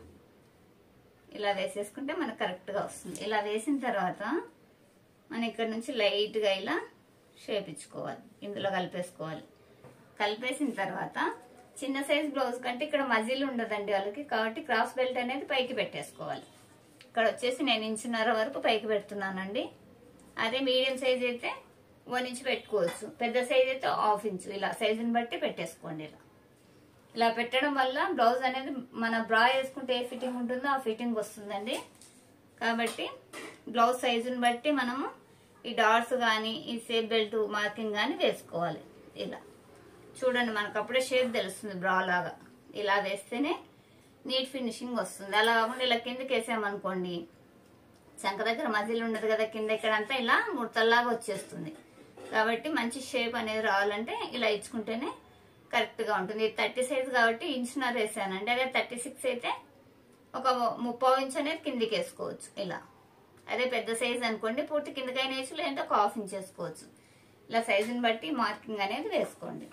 ఇలా వేసేసుకుంటే మనకు కరెక్ట్ గా వస్తుంది. ఇలా వేసిన తర్వాత మనం ఇక్కడ నుంచి లైట్ గా ఇలా షేప్ ఇచ్చుకోవాలి, ఇందులో కలిపేసుకోవాలి. కలిపేసిన తర్వాత చిన్న సైజ్ బ్లౌజ్ కంటే ఇక్కడ మజిల్ ఉండదండి వాళ్ళకి, కాబట్టి క్రాస్ బెల్ట్ అనేది పైకి పెట్టేసుకోవాలి. ఇక్కడ వచ్చేసి నేను 1.5 ఇంచు వరకు పైకి పెడుతున్నానండి. అదే మీడియం సైజ్ అయితే 1 ఇంచు పెట్టుకోవచ్చు, పెద్ద సైజ్ అయితే 1/2 ఇంచు. ఇలా సైజుని బట్టి పెట్టేసుకోండి. ఇలా పెట్టడం వల్ల బ్లౌజ్ అనేది మన బ్రా వేసుకుంటే ఏ ఫిట్టింగ్ ఉంటుందో ఆ ఫిట్టింగ్ వస్తుందండి. కాబట్టి బ్లౌజ్ సైజుని బట్టి మనము ఈ డాట్స్ కానీ ఈ షేప్ బెల్ట్ మార్కింగ్ కానీ వేసుకోవాలి. ఇలా చూడండి, మనకు అప్పుడే షేప్ తెలుస్తుంది బ్రా లాగా. ఇలా వేస్తేనే నీట్ ఫినిషింగ్ వస్తుంది. అలా కాకుండా ఇలా కిందకి వేసామనుకోండి, చంక దగ్గర మజిల్ ఉండదు కదా, కింద ఇక్కడంతా ఇలా ముడతల్లాగా వచ్చేస్తుంది. కాబట్టి మంచి షేప్ అనేది రావాలంటే ఇలా ఇచ్చుకుంటేనే కరెక్ట్ గా ఉంటుంది. 30 సైజ్ కాబట్టి 1.5 ఇంచు వేసానండి. అదే 36 అయితే ఒక 3/4 ఇంచు అనేది కిందికి వేసుకోవచ్చు ఇలా. అదే పెద్ద సైజ్ అనుకోండి పూర్తి కిందకైనా వేసి, లేదంటే ఒక 1/2 ఇంచు వేసుకోవచ్చు. ఇలా సైజుని బట్టి మార్కింగ్ అనేది వేసుకోండి.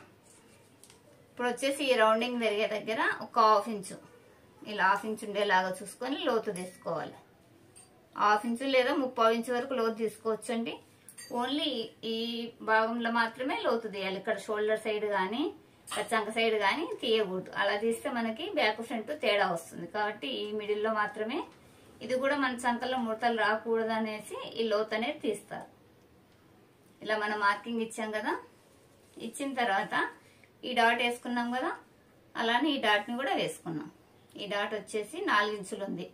ఇప్పుడు వచ్చేసి ఈ రౌండింగ్ జరిగే దగ్గర ఒక 1/2 ఇంచు ఇలా 1/2 ఇంచు ఉండేలాగా చూసుకొని లోతు తీసుకోవాలి. 1/2 ఇంచు లేదా 3/4 ఇంచు వరకు లోతు తీసుకోవచ్చు అండి. ఓన్లీ ఈ భాగంలో మాత్రమే లోతు తీయాలి. ఇక్కడ షోల్డర్ సైడ్ కానీ చంక సైడ్ కానీ తీయకూడదు. అలా తీస్తే మనకి బ్యాక్ ఫ్రంట్ తేడా వస్తుంది. కాబట్టి ఈ మిడిల్ లో మాత్రమే, ఇది కూడా మన చంకల్లో ముడతలు రాకూడదు అనేసి ఈ లోతు అనేది తీస్తారు. ఇలా మనం మార్కింగ్ ఇచ్చాం కదా, ఇచ్చిన తర్వాత ఈ డాట్ వేసుకున్నాం కదా, అలానే ఈ డాట్ ని కూడా వేసుకున్నాం. ఈ డాట్ వచ్చేసి 4 ఇంచులు ఉంది.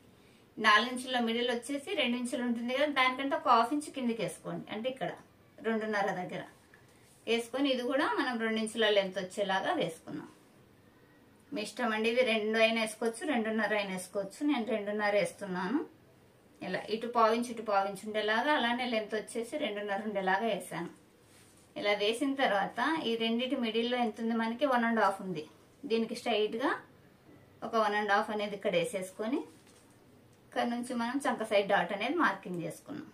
4 ఇంచుల మిడిల్ వచ్చేసి 2 ఇంచులు ఉంటుంది కదా, దానికంటే ఒక 1/2 ఇంచు కిందికి వేసుకోండి. అంటే ఇక్కడ 2.5 దగ్గర వేసుకొని ఇది కూడా మనం 2 ఇంచుల లెంత్ వచ్చేలాగా వేసుకున్నాం. మీ ఇష్టం అండి, ఇది 2 అయినా వేసుకోవచ్చు, 2.5 అయినా వేసుకోవచ్చు. నేను 2.5 వేస్తున్నాను. ఇలా ఇటు 1/4 ఇంచు ఇటు 1/4 ఇంచు ఉండేలాగా, అలానే లెంత్ వచ్చేసి 2.5 ఉండేలాగా వేసాను. ఇలా వేసిన తర్వాత ఈ రెండింటి మిడిల్లో ఎంత ఉంది మనకి 1.5 ఉంది. దీనికి స్ట్రైట్ గా ఒక 1.5 అనేది ఇక్కడ వేసేసుకొని ఇక్కడ నుంచి మనం చంక సైడ్ డాట్ అనేది మార్కింగ్ చేసుకున్నాం.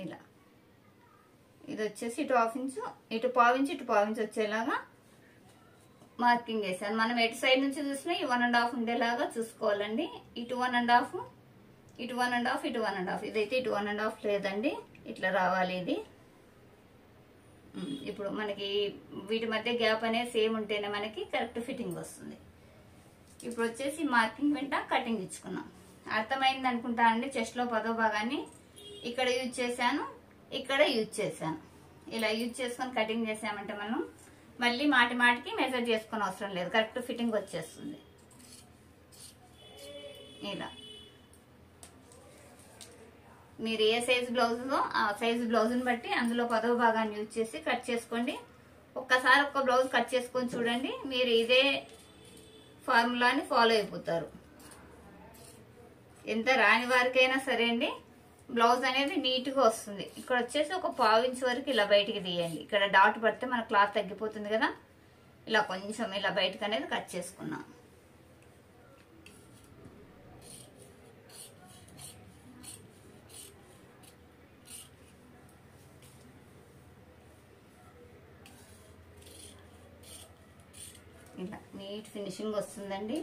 ఇలా ఇది వచ్చేసి ఇటు 1/2 ఇంచు ఇటు 1/4 ఇంచు ఇటు 1/4 ఇంచు వచ్చేలాగా మార్కింగ్ వేసాను. మనం ఎటు సైడ్ నుంచి చూసినా ఈ 1.5 ఉండేలాగా చూసుకోవాలండి. ఇటు 1.5 ఇటు 1.5 ఇటు 1.5. ఇదైతే ఇటు 1.5 లేదండి, ఇట్లా రావాలి ఇది. ఇప్పుడు మనకి వీటి మధ్య గ్యాప్ అనేది సేమ్ ఉంటేనే మనకి కరెక్ట్ ఫిట్టింగ్ వస్తుంది. ఇప్పుడు వచ్చేసి మార్కింగ్ వెంట కటింగ్ ఇచ్చుకున్నాం. అర్థమైంది అనుకుంటా అండి. చెస్ట్ లో 10వ భాగాన్ని ఇక్కడ యూజ్ చేశాను, ఇక్కడ యూజ్ చేశాను. ఇలా యూజ్ చేసుకొని కటింగ్ చేసామంటే మనం మళ్ళీ మాటి మాటికి మెజర్ చేసుకునే అవసరం లేదు, కరెక్ట్ ఫిట్టింగ్ వచ్చేస్తుంది. ఇలా మీరు ఏ సైజ్ బ్లౌజులో ఆ సైజ్ బ్లౌజ్ని బట్టి అందులో 10వ భాగాన్ని యూజ్ చేసి కట్ చేసుకోండి. ఒక్కసారి ఒక్క బ్లౌజ్ కట్ చేసుకొని చూడండి, మీరు ఇదే ఫార్ములాని ఫాలో అయిపోతారు. ఎంత రాని వారికైనా సరే అండి, బ్లౌజ్ అనేది నీట్ గా వస్తుంది. ఇక్కడ వచ్చేసి ఒక 1/4 ఇంచు వరకు ఇలా బయటికి తీయండి. ఇక్కడ డాట్ పడితే మన క్లాత్ తగ్గిపోతుంది కదా, ఇలా కొంచెం ఇలా బయటకు అనేది కట్ చేసుకున్నాం. ఇలా నీట్ ఫినిషింగ్ వస్తుందండి.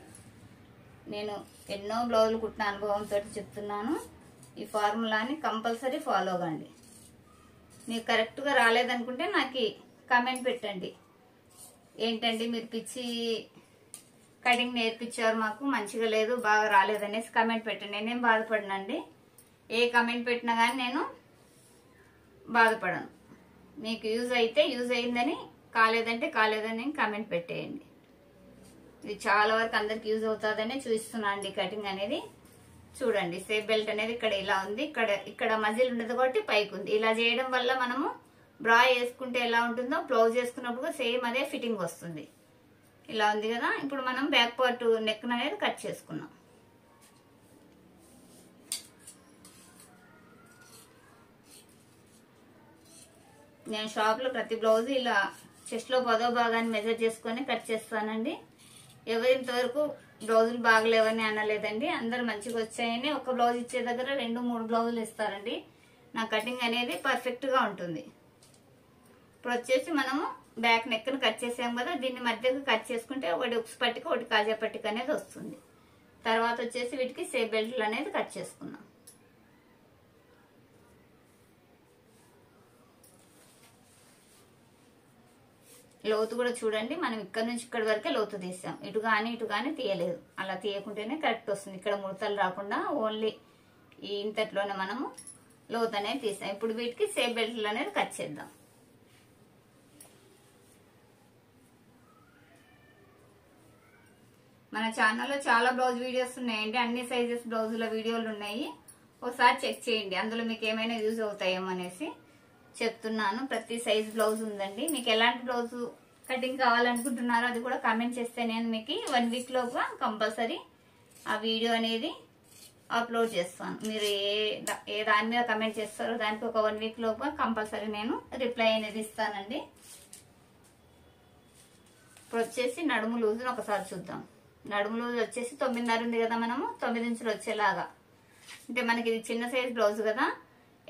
నేను ఎన్నో బ్లౌజులు కుట్టిన అనుభవంతో చెప్తున్నాను. ఈ ఫార్ములాని కంపల్సరీ ఫాలో అవ్వండి. మీకు కరెక్ట్గా రాలేదనుకుంటే నాకు కామెంట్ పెట్టండి. ఏంటండి మీరు పిచ్చి కటింగ్ నేర్పించారు, మాకు మంచిగా లేదు, బాగా రాలేదనేసి కామెంట్ పెట్టండి. నేనేం బాధపడనండి. ఏ కామెంట్ పెట్టినా కానీ నేను బాధపడను. మీకు యూజ్ అయితే యూజ్ అయిందని, కాలేదంటే కాలేదని కామెంట్ పెట్టేయండి. ఇది చాలా వరకు అందరికి యూజ్ అవుతుందని చూపిస్తున్నా అండి కటింగ్ అనేది. చూడండి సేఫ్ బెల్ట్ అనేది ఇక్కడ ఇలా ఉంది, ఇక్కడ మజిల్ ఉండదు కాబట్టి పైకి ఉంది. ఇలా చేయడం వల్ల మనము బ్రా వేసుకుంటే ఎలా ఉంటుందో బ్లౌజ్ వేసుకున్నప్పుడు సేమ్ అదే ఫిట్టింగ్ వస్తుంది. ఇలా ఉంది కదా. ఇప్పుడు మనం బ్యాక్ పార్ట్ నెక్ అనేది కట్ చేసుకున్నాం. నేను షాప్ లో ప్రతి బ్లౌజ్ ఇలా చెస్ట్ లో 10వ భాగాన్ని మెజర్ చేసుకొని కట్ చేస్తానండి. ఎవరింతవరకు బ్లౌజులు బాగలేవని అనలేదండి, అందరు మంచిగా వచ్చాయని. ఒక బ్లౌజ్ ఇచ్చే దగ్గర 2-3 బ్లౌజులు ఇస్తారండి. నా కటింగ్ అనేది పర్ఫెక్ట్ గా ఉంటుంది. ఇప్పుడు వచ్చేసి మనము బ్యాక్ నెక్ ను కట్ చేసాం కదా, దీన్ని మధ్యకు కట్ చేసుకుంటే ఒకటి ఉక్స్ పట్టిక ఒకటి కాజా పట్టిక అనేది వస్తుంది. తర్వాత వచ్చేసి వీటికి సేఫ్ బెల్ట్లు అనేది కట్ చేసుకున్నాం. లోతు కూడా చూడండి, మనం ఇక్కడ నుంచి ఇక్కడ వరకే లోతు తీసాం. ఇటు కానీ తీయలేదు. అలా తీయకుంటేనే కరెక్ట్ వస్తుంది. ఇక్కడ ముడతలు రాకుండా ఓన్లీ ఈ ఇంతట్లోనే మనము లోతు అనేది తీసాం. ఇప్పుడు వీటికి సేఫ్ బెల్ట్లు అనేది కట్ చేద్దాం. మన ఛానల్లో చాలా బ్లౌజ్ వీడియోస్ ఉన్నాయండి, అన్ని సైజెస్ బ్లౌజుల వీడియోలు ఉన్నాయి. ఒకసారి చెక్ చేయండి, అందులో మీకు ఏమైనా యూజ్ అవుతాయేమో అనేసి చెప్తున్నాను. ప్రతి సైజ్ బ్లౌజ్ ఉందండి. మీకు ఎలాంటి బ్లౌజ్ కటింగ్ కావాలనుకుంటున్నారో అది కూడా కామెంట్ చేస్తే నేను మీకు 1 వీక్ లోగా కంపల్సరీ ఆ వీడియో అనేది అప్లోడ్ చేస్తాను. మీరు ఏ దాని మీద కమెంట్ చేస్తారో దానికి ఒక 1 వీక్ లోగా కంపల్సరీ నేను రిప్లై అనేది ఇస్తానండి. ఇప్పుడు వచ్చేసి నడుము లూజును ఒకసారి చూద్దాం. నడుము లూజు వచ్చేసి 9.5 ఉంది కదా, మనము 9 ఇంచులు వచ్చేలాగా. అంటే మనకి ఇది చిన్న సైజ్ బ్లౌజ్ కదా,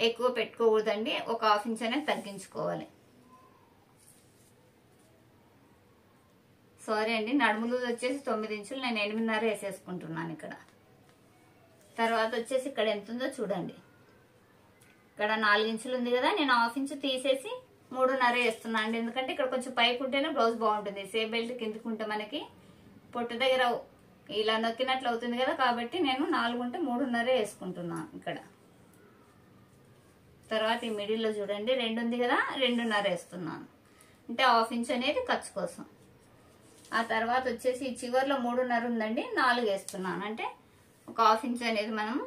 ఎక్కువ పెట్టుకోకూడదండి. ఒక 1/2 ఇంచ్ అనేది తగ్గించుకోవాలి. సారీ అండి, నడుము లూజ్ వచ్చేసి 9 ఇంచులు, నేను 8.5 వేసేసుకుంటున్నాను ఇక్కడ. తర్వాత వచ్చేసి ఇక్కడ ఎంత ఉందో చూడండి. ఇక్కడ 4 ఇంచులు ఉంది కదా, నేను 1/2 ఇంచు తీసేసి 3.5 వేస్తున్నాను అండి. ఎందుకంటే ఇక్కడ కొంచెం పైకి ఉంటేనే బ్లౌజ్ బాగుంటుంది. సేఫ్ బెల్ట్ కిందకుంటే మనకి పొట్టు దగ్గర ఇలా నొక్కినట్లు అవుతుంది కదా, కాబట్టి నేను 4 ఉంటే 3.5 వేసుకుంటున్నాను ఇక్కడ. తర్వాత ఈ మిడిల్లో చూడండి 2 ఉంది కదా, 2.5 వేస్తున్నాను. అంటే 1/2 ఇంచ్ అనేది ఖర్చు కోసం. ఆ తర్వాత వచ్చేసి ఈ చివర్లో 3.5 ఉందండి, 4 వేస్తున్నాను. అంటే ఒక 1/2 ఇంచ్ అనేది మనం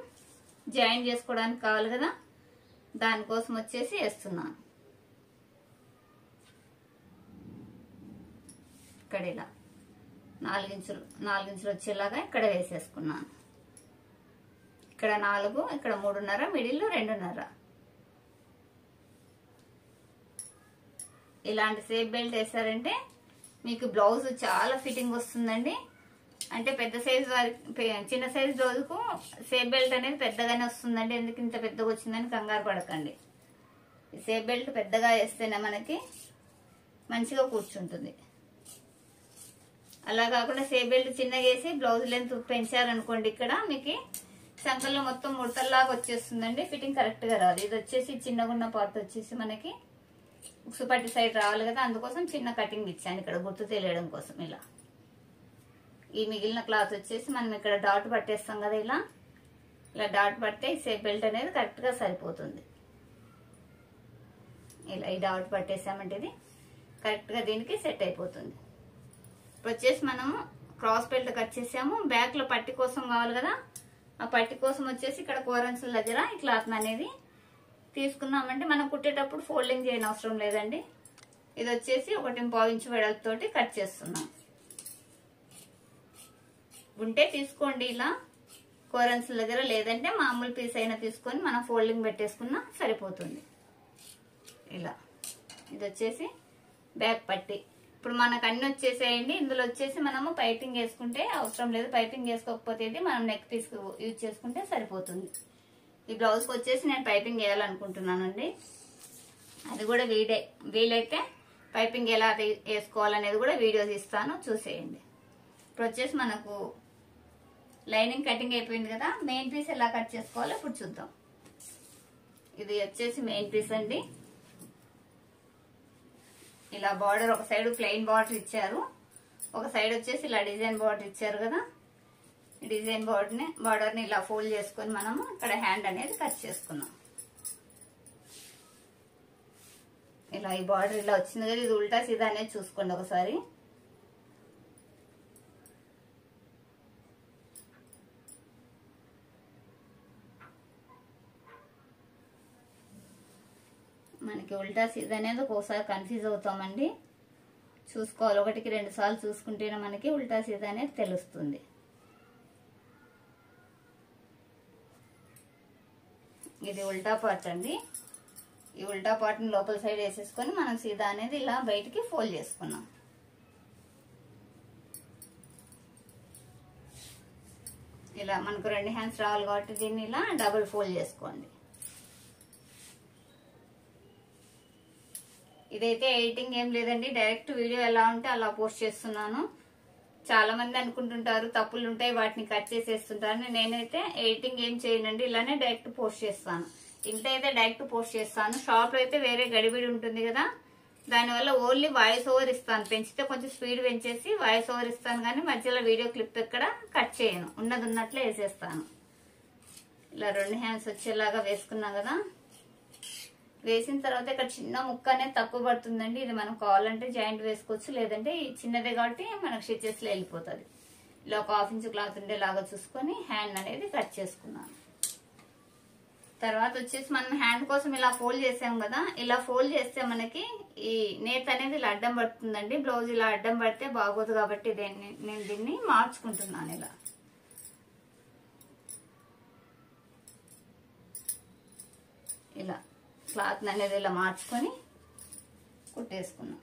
జాయిన్ చేసుకోవడానికి కావాలి కదా, దానికోసం వచ్చేసి వేస్తున్నాను. ఇక్కడ ఇలా 4 ఇంచులు వచ్చేలాగా ఇక్కడ వేసేసుకున్నాను. ఇక్కడ 4, ఇక్కడ 3.5, మిడిల్లో 2.5. ఇలాంటి సేఫ్ బెల్ట్ వేసారంటే మీకు బ్లౌజ్ చాలా ఫిట్టింగ్ వస్తుందండి. అంటే పెద్ద సైజ్ చిన్న సైజ్ బ్లౌజ్కు సేఫ్ బెల్ట్ అనేది పెద్దగానే వస్తుందండి. ఎందుకు ఇంత పెద్దగా వచ్చిందని కంగారు పడకండి. సేఫ్ బెల్ట్ పెద్దగా వేస్తేనే మనకి మంచిగా కూర్చుంటుంది. అలా కాకుండా సేఫ్ బెల్ట్ చిన్నగా వేసి బ్లౌజ్ లెంత్ పెంచారనుకోండి, ఇక్కడ మీకు సంకల్లో మొత్తం ముడతల్లాగా వచ్చేస్తుందండి. ఫిట్టింగ్ కరెక్ట్ గా రాదు. ఇది వచ్చేసి చిన్నగా ఉన్న పార్ట్ వచ్చేసి మనకి ఉక్సుపట్టి సైడ్ రావాలి కదా, అందుకోసం చిన్న కటింగ్ ఇచ్చాను ఇక్కడ గుర్తు తెలియడం కోసం. ఈ మిగిలిన క్లాత్ వచ్చేసి మనం ఇక్కడ డాట్ పట్టేస్తాం కదా, ఇలా డాట్ పడితే ఈ సేఫ్ బెల్ట్ అనేది కరెక్ట్ గా సరిపోతుంది. ఇలా ఈ డాట్ పట్టేసామంటే ఇది కరెక్ట్ గా దీనికి సెట్ అయిపోతుంది. ఇప్పుడు వచ్చేసి మనము క్రాస్ బెల్ట్ కట్ చేసాము. బ్యాక్ లో పట్టి కోసం కావాలి కదా, ఆ పట్టి కోసం వచ్చేసి ఇక్కడ కోరన్సుల దగ్గర ఈ క్లాత్ అనేది తీసుకున్నామంటే మనం కుట్టేటప్పుడు ఫోల్డింగ్ చేయని అవసరం లేదండి. ఇది వచ్చేసి 1.5 ఇంచు వెడల్పుతోటి కట్ చేస్తున్నాం. ఉంటే తీసుకోండి ఇలా కోరన్సుల దగ్గర, లేదంటే మామూలు పీస్ అయినా తీసుకొని మనం ఫోల్డింగ్ పెట్టేసుకున్నా సరిపోతుంది. ఇలా ఇది వచ్చేసి బ్యాక్ పట్టి. ఇప్పుడు మనకు అన్ని వచ్చేసేయండి. ఇందులో వచ్చేసి మనము పైపింగ్ వేసుకుంటే అవసరం లేదు. పైపింగ్ వేసుకోకపోతే ఇది మనం నెక్ పీస్ యూజ్ చేసుకుంటే సరిపోతుంది. ఈ బ్లౌజ్కి వచ్చేసి నేను పైపింగ్ వేయాలనుకుంటున్నానండి. అది కూడా వీలైతే పైపింగ్ ఎలా వేసుకోవాలనేది కూడా వీడియోస్ ఇస్తాను, చూసేయండి. ఇప్పుడు వచ్చేసి మనకు లైనింగ్ కటింగ్ అయిపోయింది కదా, మెయిన్ పీస్ ఎలా కట్ చేసుకోవాలో ఇప్పుడు చూద్దాం. ఇది వచ్చేసి మెయిన్ పీస్ అండి. ఇలా బార్డర్ ఒక సైడ్ ప్లెయిన్ బార్డర్ ఇచ్చారు, ఒక సైడ్ వచ్చేసి ఇలా డిజైన్ బార్డర్ ఇచ్చారు కదా. డిజైన్ బార్డర్ ని ఇలా ఫోల్డ్ చేసుకొని మనము ఇక్కడ హ్యాండ్ అనేది కట్ చేసుకున్నాం. ఇలా ఈ బార్డర్ ఇలా వచ్చింది కదా, ఇది ఉల్టా సీదా అనేది చూసుకోండి ఒకసారి. మనకి ఉల్టా సీదా అనేది ఒక్కోసారి కన్ఫ్యూజ్ అవుతామండి, చూసుకోవాలి. 1కి 2 సార్లు చూసుకుంటేనే మనకి ఉల్టా సీదా అనేది తెలుస్తుంది. ఇది ఉల్టా పార్ట్ అండి. ఈ ఉల్టా పార్ట్ని లోపల సైడ్ వేసేసుకొని మనం సీదా అనేది ఇలా బయటికి ఫోల్డ్ చేసుకున్నాం. ఇలా మనకు 2 హ్యాండ్స్ రావాలి కాబట్టి దీన్ని ఇలా డబుల్ ఫోల్డ్ చేసుకోండి. ఇదైతే ఎడిటింగ్ ఏం లేదండి, డైరెక్ట్ వీడియో ఎలా ఉంటే అలా పోస్ట్ చేస్తున్నాను. చాలా మంది అనుకుంటుంటారు తప్పులు ఉంటాయి వాటిని కట్ చేసేస్తుంటారు. నేనైతే ఎడిటింగ్ ఏం చేయనండి, ఇలానే డైరెక్ట్ పోస్ట్ చేస్తాను. ఇంట్లో అయితే డైరెక్ట్ పోస్ట్ చేస్తాను. షాప్ లో అయితే వేరే గడిబిడి ఉంటుంది కదా, దానివల్ల ఓన్లీ వాయిస్ ఓవర్ ఇస్తాను. పెంచితే కొంచెం స్పీడ్ పెంచేసి వాయిస్ ఓవర్ ఇస్తాను, కానీ మధ్యలో వీడియో క్లిప్ ఎక్కడ కట్ చేయను, ఉన్నది ఉన్నట్లే వేసేస్తాను. ఇలా 2 హ్యాండ్స్ వచ్చేలాగా వేసుకున్నాం కదా. వేసిన తర్వాత ఇక్కడ చిన్న ముక్క అనేది తక్కువ పడుతుందండి. ఇది మనం కావాలంటే జాయింట్ వేసుకోవచ్చు, లేదంటే చిన్నదే కాబట్టి మనకు స్టిచెస్ లో వెళ్ళిపోతుంది. ఇలా ఒక 1/2 ఇంచ్ క్లాత్ ఉండేలాగా చూసుకొని హ్యాండ్ అనేది కట్ చేసుకున్నాను. తర్వాత వచ్చేసి మనం హ్యాండ్ కోసం ఇలా ఫోల్డ్ చేసాం కదా, ఇలా ఫోల్డ్ చేస్తే మనకి ఈ నేత అనేది ఇలా అడ్డం పడుతుందండి. బ్లౌజ్ ఇలా అడ్డం పడితే బాగోదు కాబట్టి నేను దీన్ని మార్చుకుంటున్నాను. ఇలా ఇలా క్లాత్ అనేది ఇలా మార్చుకొని కుట్టేసుకున్నాం.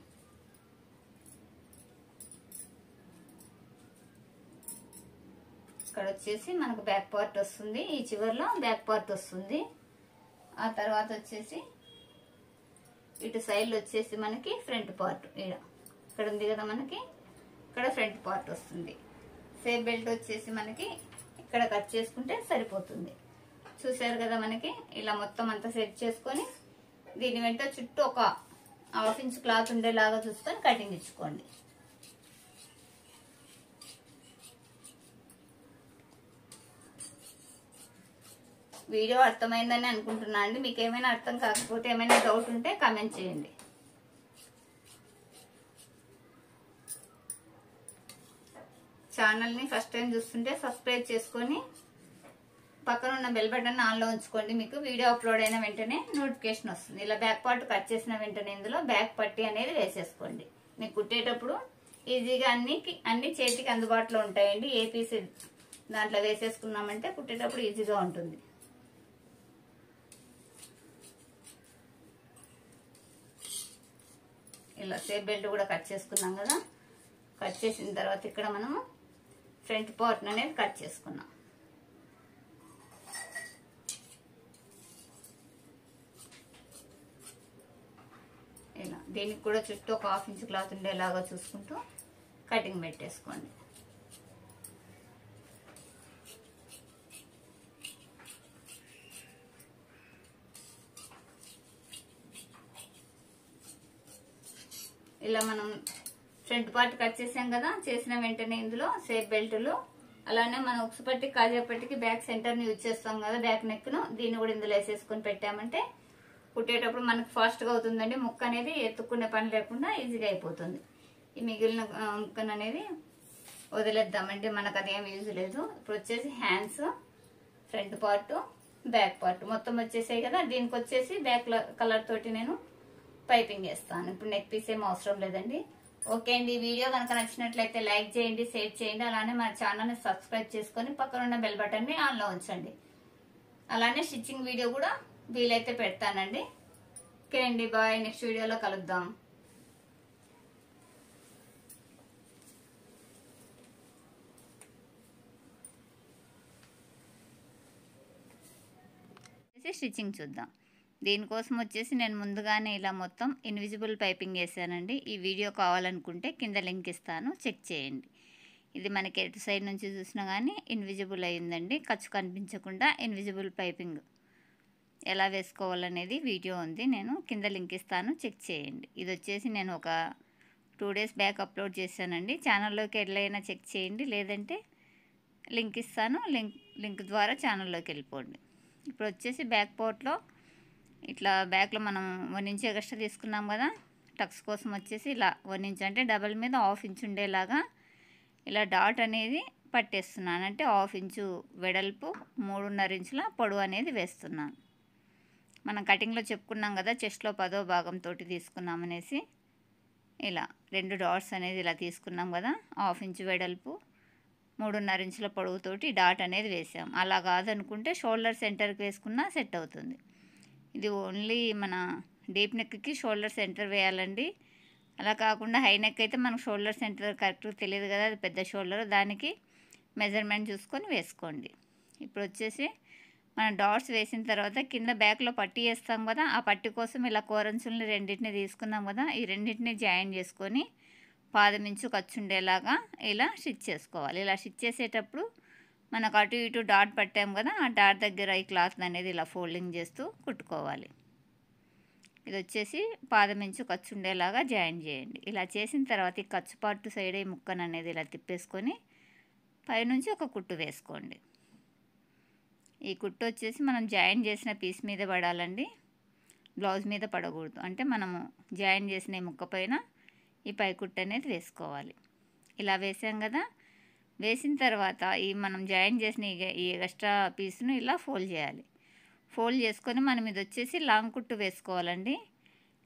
ఇక్కడ వచ్చేసి మనకు బ్యాక్ పార్ట్ వస్తుంది, ఈ చివర్లో బ్యాక్ పార్ట్ వస్తుంది. ఆ తర్వాత వచ్చేసి ఇటు సైడ్లో వచ్చేసి మనకి ఫ్రంట్ పార్ట్ ఇక్కడ ఉంది కదా, మనకి ఇక్కడ ఫ్రంట్ పార్ట్ వస్తుంది. సేఫ్ బెల్ట్ వచ్చేసి మనకి ఇక్కడ కట్ చేసుకుంటే సరిపోతుంది. చూసారు కదా, మనకి ఇలా మొత్తం అంతా సెట్ చేసుకొని దీని వెంట చుట్టూ ఒక 1/2 ఇంచ్ క్లాత్ ఉండేలాగా చూసుకొని కటింగ్ ఇచ్చుకోండి. వీడియో అర్థమైందని అనుకుంటున్నా అండి. మీకు ఏమైనా అర్థం కాకపోతే ఏమైనా డౌట్ ఉంటే కామెంట్ చేయండి. ఛానల్ని ఫస్ట్ టైం చూస్తుంటే సబ్స్క్రైబ్ చేసుకొని పక్కన ఉన్న బెల్ బటన్ ఆన్లో ఉంచుకోండి. మీకు వీడియో అప్లోడ్ అయిన వెంటనే నోటిఫికేషన్ వస్తుంది. ఇలా బ్యాక్ పార్ట్ కట్ చేసిన వెంటనే ఇందులో బ్యాక్ పట్టీ అనేది వేసేసుకోండి. మీకు కుట్టేటప్పుడు ఈజీగా అన్ని చేతికి అందుబాటులో ఉంటాయండి. ఏ పీస్ దాంట్లో వేసేసుకున్నామంటే కుట్టేటప్పుడు ఈజీగా ఉంటుంది. ఇలా సేఫ్ బెల్ట్ కూడా కట్ చేసుకున్నాం కదా. కట్ చేసిన తర్వాత ఇక్కడ మనము ఫ్రంట్ పార్ట్ అనేది కట్ చేసుకున్నాం. ఇలా దీనికి కూడా చుట్టూ ఒక 1/2 ఇంచ్ క్లాత్ ఉండేలాగా చూసుకుంటూ కటింగ్ పెట్టేసుకోండి. ఇలా మనం ఫ్రంట్ పార్ట్ కట్ చేసాం కదా, చేసిన వెంటనే ఇందులో సేఫ్ బెల్ట్లు, అలానే మనం ఉక్సు పట్టి కాజా పట్టికి బ్యాక్ సెంటర్ ని యూజ్ చేస్తాం కదా, బ్యాక్ నెక్ ను, దీన్ని కూడా ఇందులో వేసేసుకొని పెట్టామంటే కుట్టేటప్పుడు మనకు ఫాస్ట్ గా అవుతుందండి. ముక్క అనేది ఎత్తుక్కునే పని లేకుండా ఈజీగా అయిపోతుంది. ఈ మిగిలిన ముక్కను అనేది వదిలేద్దామండి, మనకు అదేం యూజ్ లేదు. ఇప్పుడు వచ్చేసి hands, front part, back part మొత్తం వచ్చేసాయి కదా. దీనికి వచ్చేసి బ్యాక్ కలర్ తోటి నేను పైపింగ్ వేస్తాను. ఇప్పుడు నెక్ పీస్ ఏం అవసరం లేదండి. ఓకే అండి, వీడియో కనుక నచ్చినట్లయితే లైక్ చేయండి, షేర్ చేయండి, అలానే మన ఛానల్ని సబ్స్క్రైబ్ చేసుకొని పక్కన ఉన్న బెల్ బటన్ని ఆన్లో ఉంచండి. అలానే స్టిచ్చింగ్ వీడియో కూడా వీలైతే పెడతానండి. ఓకే అండి, బాయ్. నెక్స్ట్ వీడియోలో కలుద్దాం. స్టిచ్చింగ్ చూద్దాం. దీనికోసం వచ్చేసి నేను ముందుగానే ఇలా మొత్తం ఇన్విజిబుల్ పైపింగ్ వేసానండి. ఈ వీడియో కావాలనుకుంటే కింద లింక్ ఇస్తాను, చెక్ చేయండి. ఇది మనకి ఎటు సైడ్ నుంచి చూసినా కానీ ఇన్విజిబుల్ అయిందండి. ఖర్చు కనిపించకుండా ఇన్విజిబుల్ పైపింగ్ ఎలా వేసుకోవాలనేది వీడియో ఉంది, నేను కింద లింక్ ఇస్తాను, చెక్ చేయండి. ఇది వచ్చేసి నేను ఒక 2 డేస్ బ్యాక్ అప్లోడ్ చేశానండి. ఛానల్లోకి ఎట్లయినా చెక్ చేయండి, లేదంటే లింక్ ఇస్తాను, లింక్ ద్వారా ఛానల్లోకి వెళ్ళిపోండి. ఇప్పుడు వచ్చేసి బ్యాక్ పార్ట్లో ఇట్లా బ్యాక్లో మనం 1 ఇంచ్ ఎక్స్ట్రా తీసుకున్నాం కదా, టక్స్ కోసం వచ్చేసి ఇలా 1 ఇంచ్ అంటే డబల్ మీద హాఫ్ ఇంచ్ ఉండేలాగా ఇలా డాట్ అనేది పట్టేస్తున్నాను. అంటే హాఫ్ ఇంచు వెడల్పు 3.5 ఇంచుల పొడవు అనేది వేస్తున్నాను. మనం కటింగ్లో చెప్పుకున్నాం కదా, చెస్ట్లో 10వ భాగంతో తీసుకున్నామనేసి. ఇలా 2 డాట్స్ అనేది ఇలా తీసుకున్నాం కదా, హాఫ్ ఇంచు వెడల్పు 3.5 ఇంచుల పొడవుతోటి డాట్ అనేది వేసాం. అలా కాదనుకుంటే షోల్డర్ సెంటర్కి వేసుకున్నా సెట్ అవుతుంది. ఇది ఓన్లీ మన డీప్ నెక్కి షోల్డర్ సెంటర్ వేయాలండి. అలా కాకుండా హై నెక్ అయితే మనకు షోల్డర్ సెంటర్ కరెక్ట్గా తెలియదు కదా, అది పెద్ద షోల్డర్, దానికి మెజర్మెంట్ చూసుకొని వేసుకోండి. ఇప్పుడు వచ్చేసి మనం డాట్స్ వేసిన తర్వాత కింద బ్యాక్లో పట్టీ వేస్తాం కదా, ఆ పట్టీ కోసం ఇలా కోరంచుల్ని రెండింటిని తీసుకున్నాం కదా, ఈ రెండింటిని జాయిన్ చేసుకొని పాదమించు ఖర్చు ఉండేలాగా ఇలా స్టిచ్ చేసుకోవాలి. ఇలా స్టిచ్ చేసేటప్పుడు మనకు అటు ఇటు డాట్ పట్టాం కదా, ఆ డాట్ దగ్గర ఈ క్లాత్ అనేది ఇలా ఫోల్డింగ్ చేస్తూ కుట్టుకోవాలి. ఇది వచ్చేసి పాదమించు ఖర్చు ఉండేలాగా జాయిన్ చేయండి. ఇలా చేసిన తర్వాత ఈ ఖర్చు పార్ట్ సైడ్ ఈ ముక్కను అనేది ఇలా తిప్పేసుకొని పైనుంచి ఒక కుట్టు వేసుకోండి. ఈ కుట్టు వచ్చేసి మనం జాయిన్ చేసిన పీస్ మీద పడాలండి, బ్లౌజ్ మీద పడకూడదు. అంటే మనము జాయిన్ చేసిన ఈ ముక్క పైన ఈ పై కుట్టు అనేది వేసుకోవాలి. ఇలా వేసాం కదా, వేసిన తర్వాత ఈ మనం జాయిన్ చేసిన ఈ ఎక్స్ట్రా పీస్ను ఇలా ఫోల్డ్ చేయాలి. ఫోల్డ్ చేసుకొని మనం ఇది వచ్చేసి లాంగ్ కుట్టు వేసుకోవాలండి.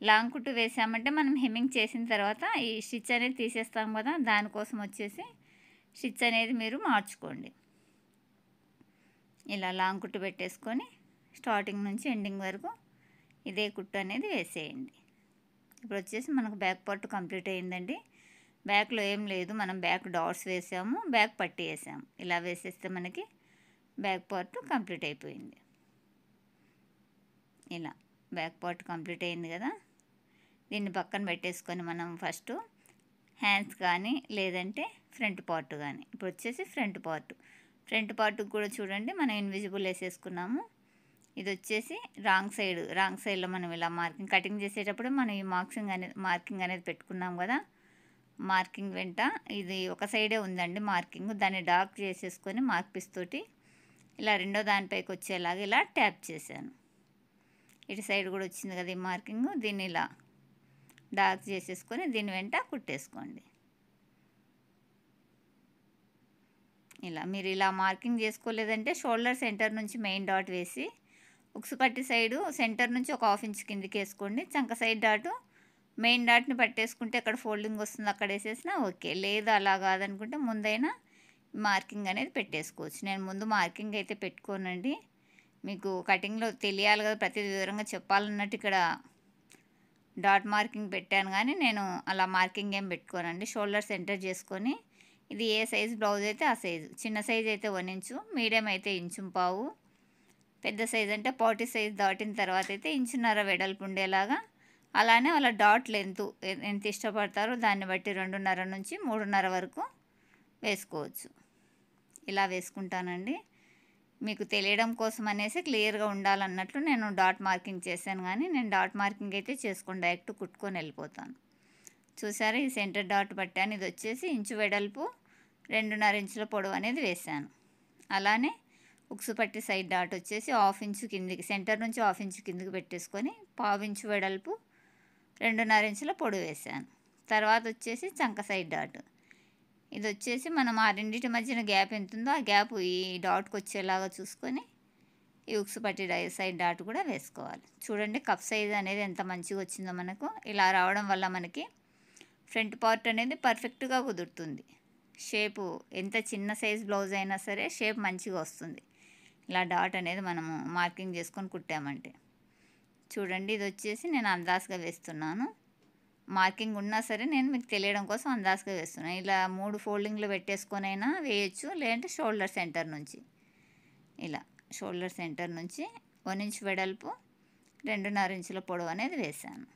లాంగ్ కుట్టు వేసామంటే మనం హెమ్మింగ్ చేసిన తర్వాత ఈ స్టిచ్ అనేది తీసేస్తాం కదా, దానికోసం వచ్చేసి స్టిచ్ అనేది మీరు మార్చుకోండి. ఇలా లాంగ్ కుట్టు పెట్టేసుకొని స్టార్టింగ్ నుంచి ఎండింగ్ వరకు ఇదే కుట్టు అనేది వేసేయండి. ఇప్పుడు వచ్చేసి మనకు బ్యాక్ పార్ట్ కంప్లీట్ అయ్యిందండి. బ్యాక్లో ఏం లేదు, మనం బ్యాక్ డాట్స్ వేసాము, బ్యాక్ పట్టీ వేసాము. ఇలా వేసేస్తే మనకి బ్యాక్ పార్ట్ కంప్లీట్ అయిపోయింది. ఇలా బ్యాక్ పార్ట్ కంప్లీట్ అయింది కదా, దీన్ని పక్కన పెట్టేసుకొని మనం ఫస్ట్ హ్యాండ్స్ కానీ లేదంటే ఫ్రంట్ పార్ట్ కానీ. ఇప్పుడు వచ్చేసి ఫ్రంట్ పార్ట్కి కూడా చూడండి మనం ఇన్విజిబుల్ వేసేసుకున్నాము. ఇది వచ్చేసి రాంగ్ సైడ్లో మనం ఇలా కటింగ్ చేసేటప్పుడు మనం ఈ మార్కింగ్ అనేది పెట్టుకున్నాం కదా, మార్కింగ్ వెంట ఇది ఒక సైడే ఉందండి మార్కింగ్, దాన్ని డార్క్ చేసేసుకొని మార్క్ పీస్ తోటి ఇలా రెండో దానిపైకి వచ్చేలాగా ఇలా ట్యాప్ చేశాను. ఇటు సైడ్ కూడా వచ్చింది కదా ఈ మార్కింగ్, దీన్ని ఇలా డార్క్ చేసేసుకొని దీని వెంట కుట్టేసుకోండి. ఇలా మీరు ఇలా మార్కింగ్ చేసుకోలేదంటే షోల్డర్ సెంటర్ నుంచి మెయిన్ డాట్ వేసి ఉక్సు పట్టి సైడు సెంటర్ నుంచి ఒక హాఫ్ ఇంచ్ కిందికి వేసుకోండి. చంక సైడ్ డాటు మెయిన్ డాట్ని పట్టేసుకుంటే ఎక్కడ ఫోల్డింగ్ వస్తుంది అక్కడ వేసేసినా ఓకే. లేదు అలా కాదనుకుంటే ముందైనా మార్కింగ్ అనేది పెట్టేసుకోవచ్చు. నేను ముందు మార్కింగ్ అయితే పెట్టుకోనండి, మీకు కటింగ్లో తెలియాలి కదా, ప్రతి వివరంగా చెప్పాలన్నట్టు ఇక్కడ డాట్ మార్కింగ్ పెట్టాను, కానీ నేను అలా మార్కింగ్ ఏం పెట్టుకోనండి. షోల్డర్ సెంటర్ చేసుకొని ఇది ఏ సైజు బ్లౌజ్ అయితే ఆ సైజు, చిన్న సైజు అయితే 1 ఇంచు, మీడియం అయితే 1.5 ఇంచు, పెద్ద సైజు అంటే 40 సైజు దాటిన తర్వాత అయితే 1.5 ఇంచు వెడల్పు ఉండేలాగా, అలానే వాళ్ళ డాట్ లెంత్ ఎంత ఇష్టపడతారో దాన్ని బట్టి 2.5 నుంచి 3.5 వరకు వేసుకోవచ్చు. ఇలా వేసుకుంటానండి, మీకు తెలియడం కోసం అనేసి క్లియర్గా ఉండాలన్నట్లు నేను డాట్ మార్కింగ్ చేశాను, కానీ నేను డాట్ మార్కింగ్ అయితే చేసుకొని డైరెక్ట్ కుట్టుకొని వెళ్ళిపోతాను. చూసారా, ఈ సెంటర్ డాట్ పట్టాను, ఇది వచ్చేసి ఇంచు వెడల్పు 2.5 ఇంచుల పొడవు అనేది వేసాను. అలానే ఉక్సు పట్టి సైడ్ డాట్ వచ్చేసి హాఫ్ ఇంచు కిందికి, సెంటర్ నుంచి హాఫ్ ఇంచు కిందికి పెట్టేసుకొని 1/2 ఇంచు వెడల్పు 2.5 ఇంచుల పొడవు వేసాను. తర్వాత వచ్చేసి చంక సైడ్ డాట్, ఇది వచ్చేసి మనం ఆ రెండింటి మధ్యన గ్యాప్ ఎంత ఉందో ఆ గ్యాప్ ఈ డాట్కి వచ్చేలాగా చూసుకొని ఈ ఉక్సు పట్టి సైడ్ డాట్ కూడా వేసుకోవాలి. చూడండి కప్ సైజ్ అనేది ఎంత మంచిగా వచ్చిందో మనకు. ఇలా రావడం వల్ల మనకి ఫ్రంట్ పార్ట్ అనేది పర్ఫెక్ట్గా కుదురుతుంది. షేపు ఎంత చిన్న సైజ్ బ్లౌజ్ అయినా సరే షేప్ మంచిగా వస్తుంది ఇలా డాట్ అనేది మనము మార్కింగ్ చేసుకొని కుట్టామంటే. చూడండి ఇది వచ్చేసి నేను అందాజుగా వేస్తున్నాను, మార్కింగ్ ఉన్నా సరే నేను మీకు తెలియడం కోసం అందాజుగా వేస్తున్నాను. ఇలా 3 ఫోల్డింగ్లు పెట్టేసుకొని అయినా వేయచ్చు, లేదంటే షోల్డర్ సెంటర్ నుంచి ఇలా షోల్డర్ సెంటర్ నుంచి 1 ఇంచ్ వెడల్పు 2.5 ఇంచుల పొడవు అనేది వేసాను.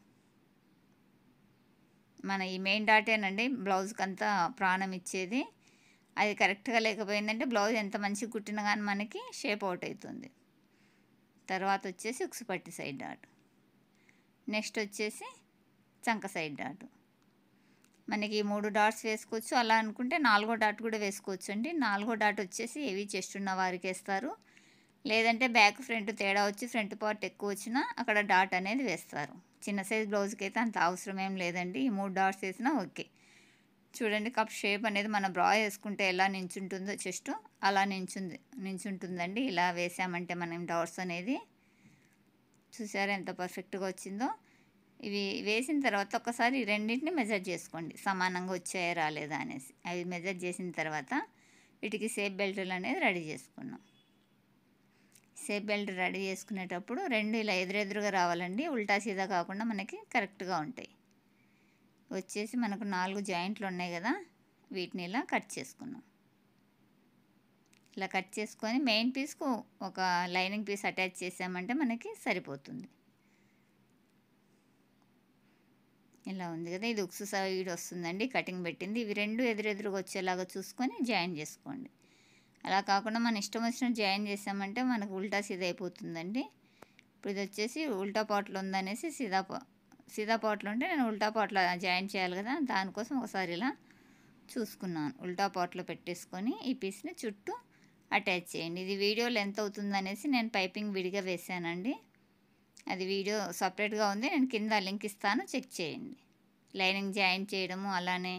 మన ఈ మెయిన్ డాటేనండి బ్లౌజ్కి అంతా ప్రాణం ఇచ్చేది, అది కరెక్ట్గా లేకపోయిందంటే బ్లౌజ్ ఎంత మంచిగా కుట్టినా కానీ మనకి షేప్ అవుట్ అవుతుంది. తర్వాత వచ్చేసి ఉక్సు పట్టి సైడ్ డాట్, నెక్స్ట్ వచ్చేసి చంక సైడ్ డాట్. మనకి 3 డాట్స్ వేసుకోవచ్చు, అలా అనుకుంటే 4వ డాట్ కూడా వేసుకోవచ్చు అండి. 4వ డాట్ వచ్చేసి హెవీ చెస్ట్ ఉన్న వారికి వేస్తారు, లేదంటే బ్యాక్ ఫ్రంట్ తేడా వచ్చి ఫ్రంట్ పార్ట్ ఎక్కువ వచ్చినా అక్కడ డాట్ అనేది వేస్తారు. చిన్న సైజ్ బ్లౌజ్కి అయితే అంత అవసరం ఏం లేదండి. ఈ 3 డాట్స్ వేసినా ఓకే. చూడండి కప్ షేప్ అనేది మన బ్రా వేసుకుంటే ఎలా నించుంటుందో చెస్ట్ అలా నించుంటుందండి. ఇలా వేసామంటే మనం డాట్స్ అనేది చూసారా ఎంత పర్ఫెక్ట్గా వచ్చిందో. ఇవి వేసిన తర్వాత ఒకసారి రెండింటిని మెజర్ చేసుకోండి, సమానంగా వచ్చాయా రాలేదా అనేసి. అవి మెజర్ చేసిన తర్వాత వీటికి షేప్ బెల్టులు అనేది రెడీ చేసుకున్నాం. షేప్ బెల్ట్ రెడీ చేసుకునేటప్పుడు రెండు ఇలా ఎదురెదురుగా రావాలండి, ఉల్టా సీదా కాకుండా మనకి కరెక్ట్గా ఉంటాయి. వచ్చేసి మనకు 4 జాయింట్లు ఉన్నాయి కదా, వీటిని ఇలా కట్ చేసుకున్నాం. ఇలా కట్ చేసుకొని మెయిన్ పీస్కు ఒక లైనింగ్ పీస్ అటాచ్ చేసామంటే మనకి సరిపోతుంది. ఇలా ఉంది కదా, ఇది ఉక్సు సైడ్ వస్తుందండి కటింగ్ పెట్టింది. ఇవి రెండు ఎదురెదురుగా వచ్చేలాగా చూసుకొని జాయిన్ చేసుకోండి. అలా కాకుండా మన ఇష్టం వచ్చినట్టు జాయిన్ చేసామంటే మనకు ఉల్టా సీదా అయిపోతుందండి. ఇప్పుడు ఇది వచ్చేసి ఉల్టా పాట్లో ఉందనేసి సీదా పాట్లో ఉంటే నేను ఉల్టా పాట్లో జాయిన్ చేయాలి కదా, దానికోసం ఒకసారి ఇలా చూసుకున్నాను. ఉల్టా పాట్లో పెట్టేసుకొని ఈ పీస్ని చుట్టూ అటాచ్ చేయండి. ఇది వీడియోలో ఎంత అవుతుందనేసి నేను పైపింగ్ విడిగా వేసానండి. అది వీడియో సపరేట్గా ఉంది, నేను కింద లింక్ ఇస్తాను, చెక్ చేయండి. లైనింగ్ జాయిన్ చేయడము అలానే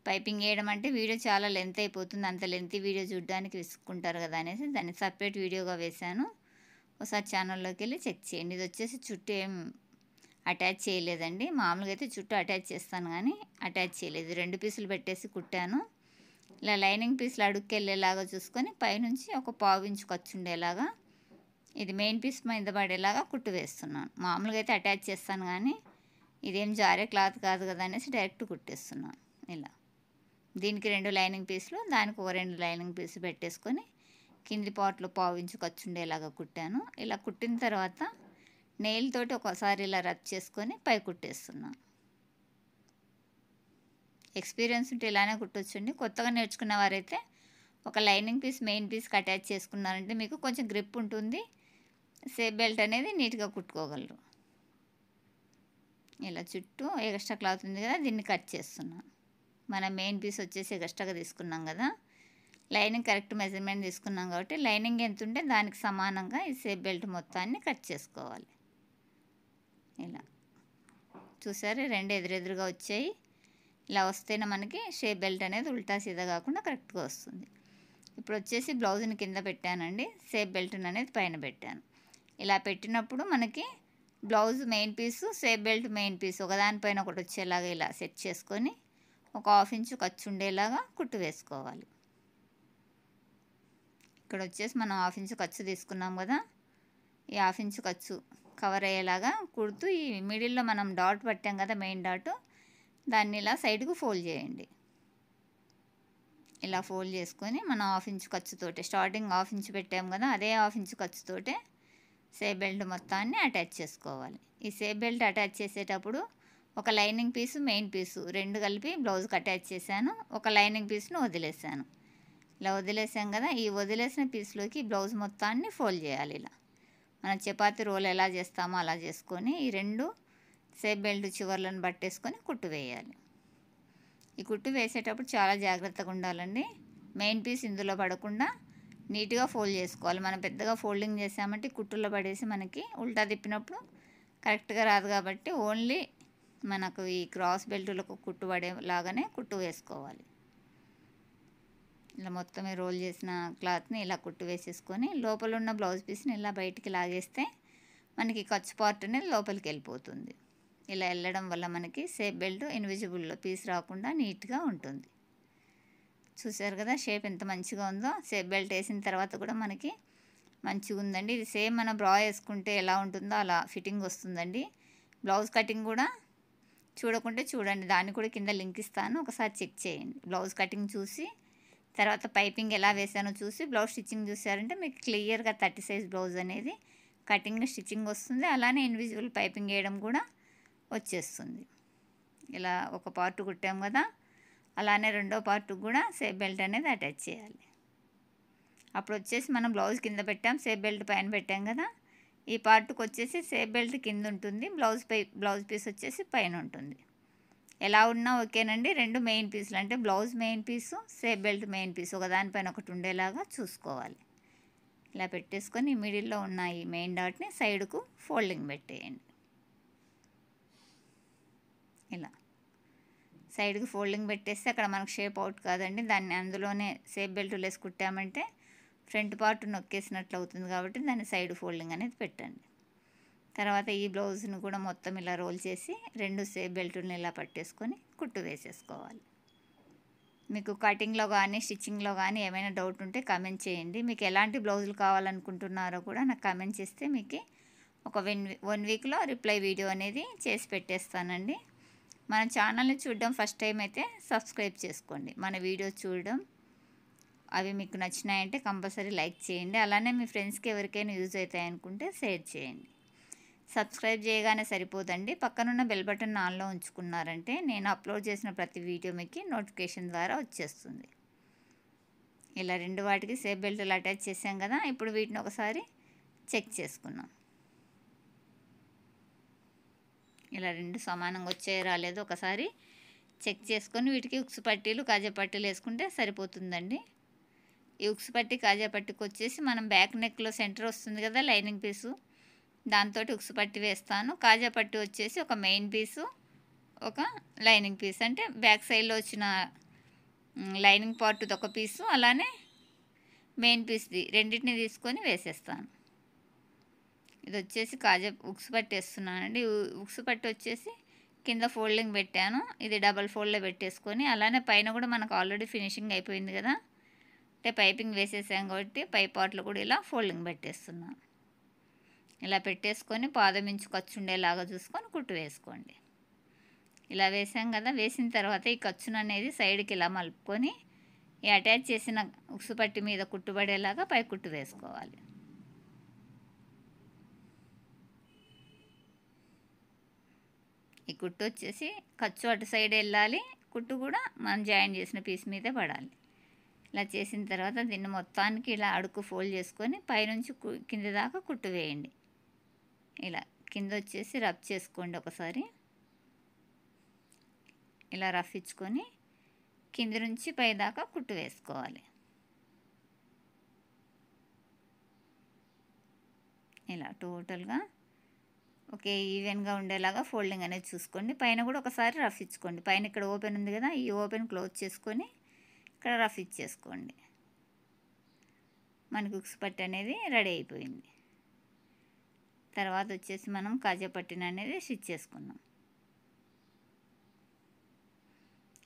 పైపింగ్ వేయడం అంటే వీడియో చాలా లెంత్ అయిపోతుంది, అంత లెంత్ వీడియో చూడడానికి విసుక్కుంటారు కదా అనేసి దాన్ని సపరేట్ వీడియోగా వేశాను. ఒకసారి ఛానల్లోకి వెళ్ళి చెక్ చేయండి. ఇది వచ్చేసి చుట్టూ ఏం అటాచ్ చేయలేదండి, మామూలుగా అయితే చుట్టూ అటాచ్ చేస్తాను కానీ అటాచ్ చేయలేదు. 2 పీసులు పెట్టేసి కుట్టాను. ఇలా లైనింగ్ పీసులు అడుక్కెళ్ళేలాగా చూసుకొని పైనుంచి ఒక 1/2 ఇంచు ఖర్చు ఉండేలాగా ఇది మెయిన్ పీస్ మీద పడేలాగా కుట్టు వేస్తున్నాను. మామూలుగా అయితే అటాచ్ చేస్తాను కానీ ఇదేం జారే క్లాత్ కాదు కదా అనేసి డైరెక్ట్ కుట్టేస్తున్నాను. ఇలా దీనికి 2 లైనింగ్ పీసులు, దానికి ఒక 2 లైనింగ్ పీసులు పెట్టేసుకొని కింది పార్ట్లో 1/2 ఇంచు ఖర్చు ఉండేలాగా కుట్టాను. ఇలా కుట్టిన తర్వాత నెయిల్ తోటి ఒకసారి ఇలా రబ్ చేసుకొని పై కుట్టేస్తున్నాను. ఎక్స్పీరియన్స్ ఉంటే ఇలానే కుట్టొచ్చండి. కొత్తగా నేర్చుకున్న వారైతే ఒక లైనింగ్ పీస్ మెయిన్ పీస్కి అటాచ్ చేసుకున్నారంటే మీకు కొంచెం గ్రిప్ ఉంటుంది, షేప్ బెల్ట్ అనేది నీట్గా కుట్టుకోగలరు. ఇలా చుట్టూ ఎక్స్ట్రా క్లాత్ ఉంది కదా, దీన్ని కట్ చేస్తున్నాను. మన మెయిన్ పీస్ వచ్చేసి ఎక్స్ట్రాగా తీసుకున్నాం కదా, లైనింగ్ కరెక్ట్ మెజర్మెంట్ తీసుకున్నాం కాబట్టి లైనింగ్ ఎంత ఉంటే దానికి సమానంగా ఈ షేప్ బెల్ట్ మొత్తాన్ని కట్ చేసుకోవాలి. ఇలా చూసారు, 2 ఎదురెదురుగా వచ్చాయి. ఇలా వస్తేనే మనకి షేప్ బెల్ట్ అనేది ఉల్టా సీదా కాకుండా కరెక్ట్గా వస్తుంది. ఇప్పుడు వచ్చేసి బ్లౌజ్ని కింద పెట్టానండి, షేప్ బెల్ట్ని అనేది పైన పెట్టాను. ఇలా పెట్టినప్పుడు మనకి blouse main piece, shape belt main piece ఒకదానిపైన ఒకటి వచ్చేలాగా ఇలా సెట్ చేసుకొని ఒక 1/2 ఇంచు ఖర్చు ఉండేలాగా కుట్టు వేసుకోవాలి. ఇక్కడ వచ్చేసి మనం 1/2 ఇంచు ఖర్చు తీసుకున్నాం కదా, ఈ 1/2 ఇంచు ఖర్చు కవర్ అయ్యేలాగా కుడుతూ ఈ మిడిల్లో మనం డాట్ పట్టాం కదా మెయిన్ డాట్, దాన్ని ఇలా సైడ్కు ఫోల్డ్ చేయండి. ఇలా ఫోల్డ్ చేసుకొని మనం 1/2 ఇంచు ఖర్చుతోటే స్టార్టింగ్ 1/2 ఇంచు పెట్టాం కదా, అదే 1/2 ఇంచు ఖర్చుతోటే షేప్ బెల్ట్ మొత్తాన్ని అటాచ్ చేసుకోవాలి. ఈ షేప్ బెల్ట్ అటాచ్ చేసేటప్పుడు ఒక లైనింగ్ పీసు మెయిన్ పీసు 2 కలిపి బ్లౌజ్కి అటాచ్ చేశాను, ఒక లైనింగ్ పీస్ను వదిలేసాను. ఇలా వదిలేసాం కదా, ఈ వదిలేసిన పీస్లోకి బ్లౌజ్ మొత్తాన్ని ఫోల్డ్ చేయాలి. ఇలా మనం చపాతీ రోల్ ఎలా చేస్తామో అలా చేసుకొని ఈ 2 షేప్ బెల్ట్ చివర్లను పట్టేసుకొని కుట్టు వేయాలి. ఈ కుట్టు వేసేటప్పుడు చాలా జాగ్రత్తగా ఉండాలండి, మెయిన్ పీస్ ఇందులో పడకుండా నీట్గా ఫోల్డ్ చేసుకోవాలి. మనం పెద్దగా ఫోల్డింగ్ చేసామంటే కుట్టులో పడేసి మనకి ఉల్టా తిప్పినప్పుడు కరెక్ట్గా రాదు కాబట్టి ఓన్లీ మనకు ఈ క్రాస్ బెల్టులకు కుట్టు పడేలాగానే కుట్టు వేసుకోవాలి. ఇలా మొత్తం రోల్ చేసిన క్లాత్ని ఇలా కుట్టు వేసేసుకొని లోపల ఉన్న బ్లౌజ్ పీస్ని ఇలా బయటికి లాగేస్తే మనకి ఖర్చు పార్ట్ అనేది లోపలికి వెళ్ళిపోతుంది. ఇలా వెళ్ళడం వల్ల మనకి షేప్ బెల్ట్ ఇన్విజిబుల్లో పీస్ రాకుండా నీట్గా ఉంటుంది. చూసారు కదా షేప్ ఎంత మంచిగా ఉందో, షేప్ బెల్ట్ వేసిన తర్వాత కూడా మనకి మంచిగా ఉందండి. ఇది సేమ్ మన బ్రా వేసుకుంటే ఎలా ఉంటుందో అలా ఫిట్టింగ్ వస్తుందండి. బ్లౌజ్ కటింగ్ కూడా చూడకుంటే చూడండి, దాన్ని కూడా కింద లింక్ ఇస్తాను, ఒకసారి చెక్ చేయండి. బ్లౌజ్ కటింగ్ చూసి తర్వాత పైపింగ్ ఎలా వేసానో చూసి బ్లౌజ్ స్టిచ్చింగ్ చూసారంటే మీకు క్లియర్గా 30 సైజ్ బ్లౌజ్ అనేది కటింగ్ స్టిచ్చింగ్ వస్తుంది. అలానే ఇన్విజిబుల్ పైపింగ్ వేయడం కూడా వచ్చేస్తుంది. ఇలా ఒక పార్ట్ కుట్టాం కదా, అలానే రెండో పార్ట్ కూడా షేప్ బెల్ట్ అనేది అటాచ్ చేయాలి. అప్పుడు వచ్చేసి మనం బ్లౌజ్ కింద పెట్టాం, షేప్ బెల్ట్ పైన పెట్టాం కదా, ఈ పార్ట్కి వచ్చేసి షేప్ బెల్ట్ కింద ఉంటుంది, బ్లౌజ్ పీస్ వచ్చేసి పైన ఉంటుంది. ఎలా ఉన్నా ఓకేనండి. 2 మెయిన్ పీసులు అంటే blouse main piece, shape belt main piece ఒకదానిపైన ఒకటి ఉండేలాగా చూసుకోవాలి. ఇలా పెట్టేసుకొని మిడిల్లో ఉన్న ఈ మెయిన్ డాట్ని సైడ్కు ఫోల్డింగ్ పెట్టేయండి. ఇలా సైడ్కి ఫోల్డింగ్ పెట్టేస్తే అక్కడ మనకు షేప్ అవుట్ కాదండి, దాన్ని అందులోనే సేప్ బెల్ట్ లేసి కుట్టామంటే ఫ్రంట్ పార్ట్ నొక్కేసినట్లు అవుతుంది కాబట్టి దాన్ని సైడ్ ఫోల్డింగ్ అనేది పెట్టండి. తర్వాత ఈ బ్లౌజ్ని కూడా మొత్తం ఇలా రోల్ చేసి 2 సేప్ బెల్ట్ని ఇలా పట్టేసుకొని కుట్టు వేసేసుకోవాలి. మీకు కటింగ్లో కానీ స్టిచ్చింగ్లో కానీ ఏమైనా డౌట్ ఉంటే కామెంట్ చేయండి. మీకు ఎలాంటి బ్లౌజులు కావాలనుకుంటున్నారో కూడా నాకు కామెంట్ చేస్తే మీకు ఒక 1 వీక్లో రిప్లై వీడియో అనేది చేసి పెట్టేస్తానండి. మన ఛానల్ని చూడడం ఫస్ట్ టైం అయితే సబ్స్క్రైబ్ చేసుకోండి. మన వీడియోస్ చూడడం అవి మీకు నచ్చినాయంటే కంపల్సరీ లైక్ చేయండి. అలానే మీ ఫ్రెండ్స్కి ఎవరికైనా యూజ్ అవుతాయి అనుకుంటే షేర్ చేయండి. సబ్స్క్రైబ్ చేయగానే సరిపోదండి, పక్కనున్న బెల్ బటన్ ఆన్లో ఉంచుకున్నారంటే నేను అప్లోడ్ చేసిన ప్రతి వీడియో మీకు నోటిఫికేషన్ ద్వారా వచ్చేస్తుంది. ఇలా 2 వాటికి సేప్ బెల్ట్లు అటాచ్ చేసాం కదా, ఇప్పుడు వీటిని ఒకసారి చెక్ చేసుకున్నాం. ఇలా 2 సమానంగా వచ్చాయో రాలేదో ఒకసారి చెక్ చేసుకొని వీటికి ఉక్సు పట్టీలు కాజా పట్టీలు వేసుకుంటే సరిపోతుందండి. ఈ ఉక్సు పట్టి కాజా పట్టికి వచ్చేసి మనం బ్యాక్ నెక్లో సెంటర్ వస్తుంది కదా లైనింగ్ పీసు, దాంతో ఉక్సు పట్టి వేస్తాను. కాజా పట్టి వచ్చేసి ఒక మెయిన్ పీసు, ఒక లైనింగ్ పీస్, అంటే బ్యాక్ సైడ్లో వచ్చిన లైనింగ్ పార్ట్ ఒక పీసు, అలానే మెయిన్ పీస్ది రెండింటిని తీసుకొని వేసేస్తాను. ఇది వచ్చేసి కాజా ఉక్సు పట్టి వేస్తున్నానండి. ఉక్సు పట్టి వచ్చేసి కింద ఫోల్డింగ్ పెట్టాను, ఇది డబల్ ఫోల్డ్లో పెట్టేసుకొని, అలానే పైన కూడా మనకు ఆల్రెడీ ఫినిషింగ్ అయిపోయింది కదా, అంటే పైపింగ్ వేసేసాం కాబట్టి పై పార్ట్లో కూడా ఇలా ఫోల్డింగ్ పెట్టేస్తున్నాను. ఇలా పెట్టేసుకొని పాదం ఇంచు ఖర్చు ఉండేలాగా చూసుకొని కుట్టు వేసుకోండి. ఇలా వేసాం కదా, వేసిన తర్వాత ఈ ఖర్చును అనేది సైడ్కి ఇలా మలుపుకొని ఈ అటాచ్ చేసిన ఉక్సు పట్టి మీద కుట్టుబడేలాగా పై కుట్టు వేసుకోవాలి. ఈ కుట్టు వచ్చేసి ఖర్చు అటు సైడ్ వెళ్ళాలి, కుట్టు కూడా మనం జాయిన్ చేసిన పీస్ మీదే పడాలి. ఇలా చేసిన తర్వాత దీన్ని మొత్తానికి ఇలా అడుగు ఫోల్డ్ చేసుకొని పైనుంచి కింద దాకా కుట్టు వేయండి. ఇలా కింద వచ్చేసి రఫ్ చేసుకోండి ఒకసారి. ఇలా రఫ్ ఇచ్చుకొని కింద నుంచి పై దాకా కుట్టు వేసుకోవాలి. ఇలా టోటల్గా ఓకే ఈవెన్గా ఉండేలాగా ఫోల్డింగ్ అనేది చూసుకోండి. పైన కూడా ఒకసారి రఫ్ ఇచ్చుకోండి. పైన ఇక్కడ ఓపెన్ ఉంది కదా, ఈ ఓపెన్ క్లోజ్ చేసుకొని ఇక్కడ రఫ్ ఇచ్చేసుకోండి. మనకి ఉక్సు పట్టి అనేది రెడీ అయిపోయింది. తర్వాత వచ్చేసి మనం కాజా పట్టిన అనేది స్టిచ్ చేసుకున్నాం.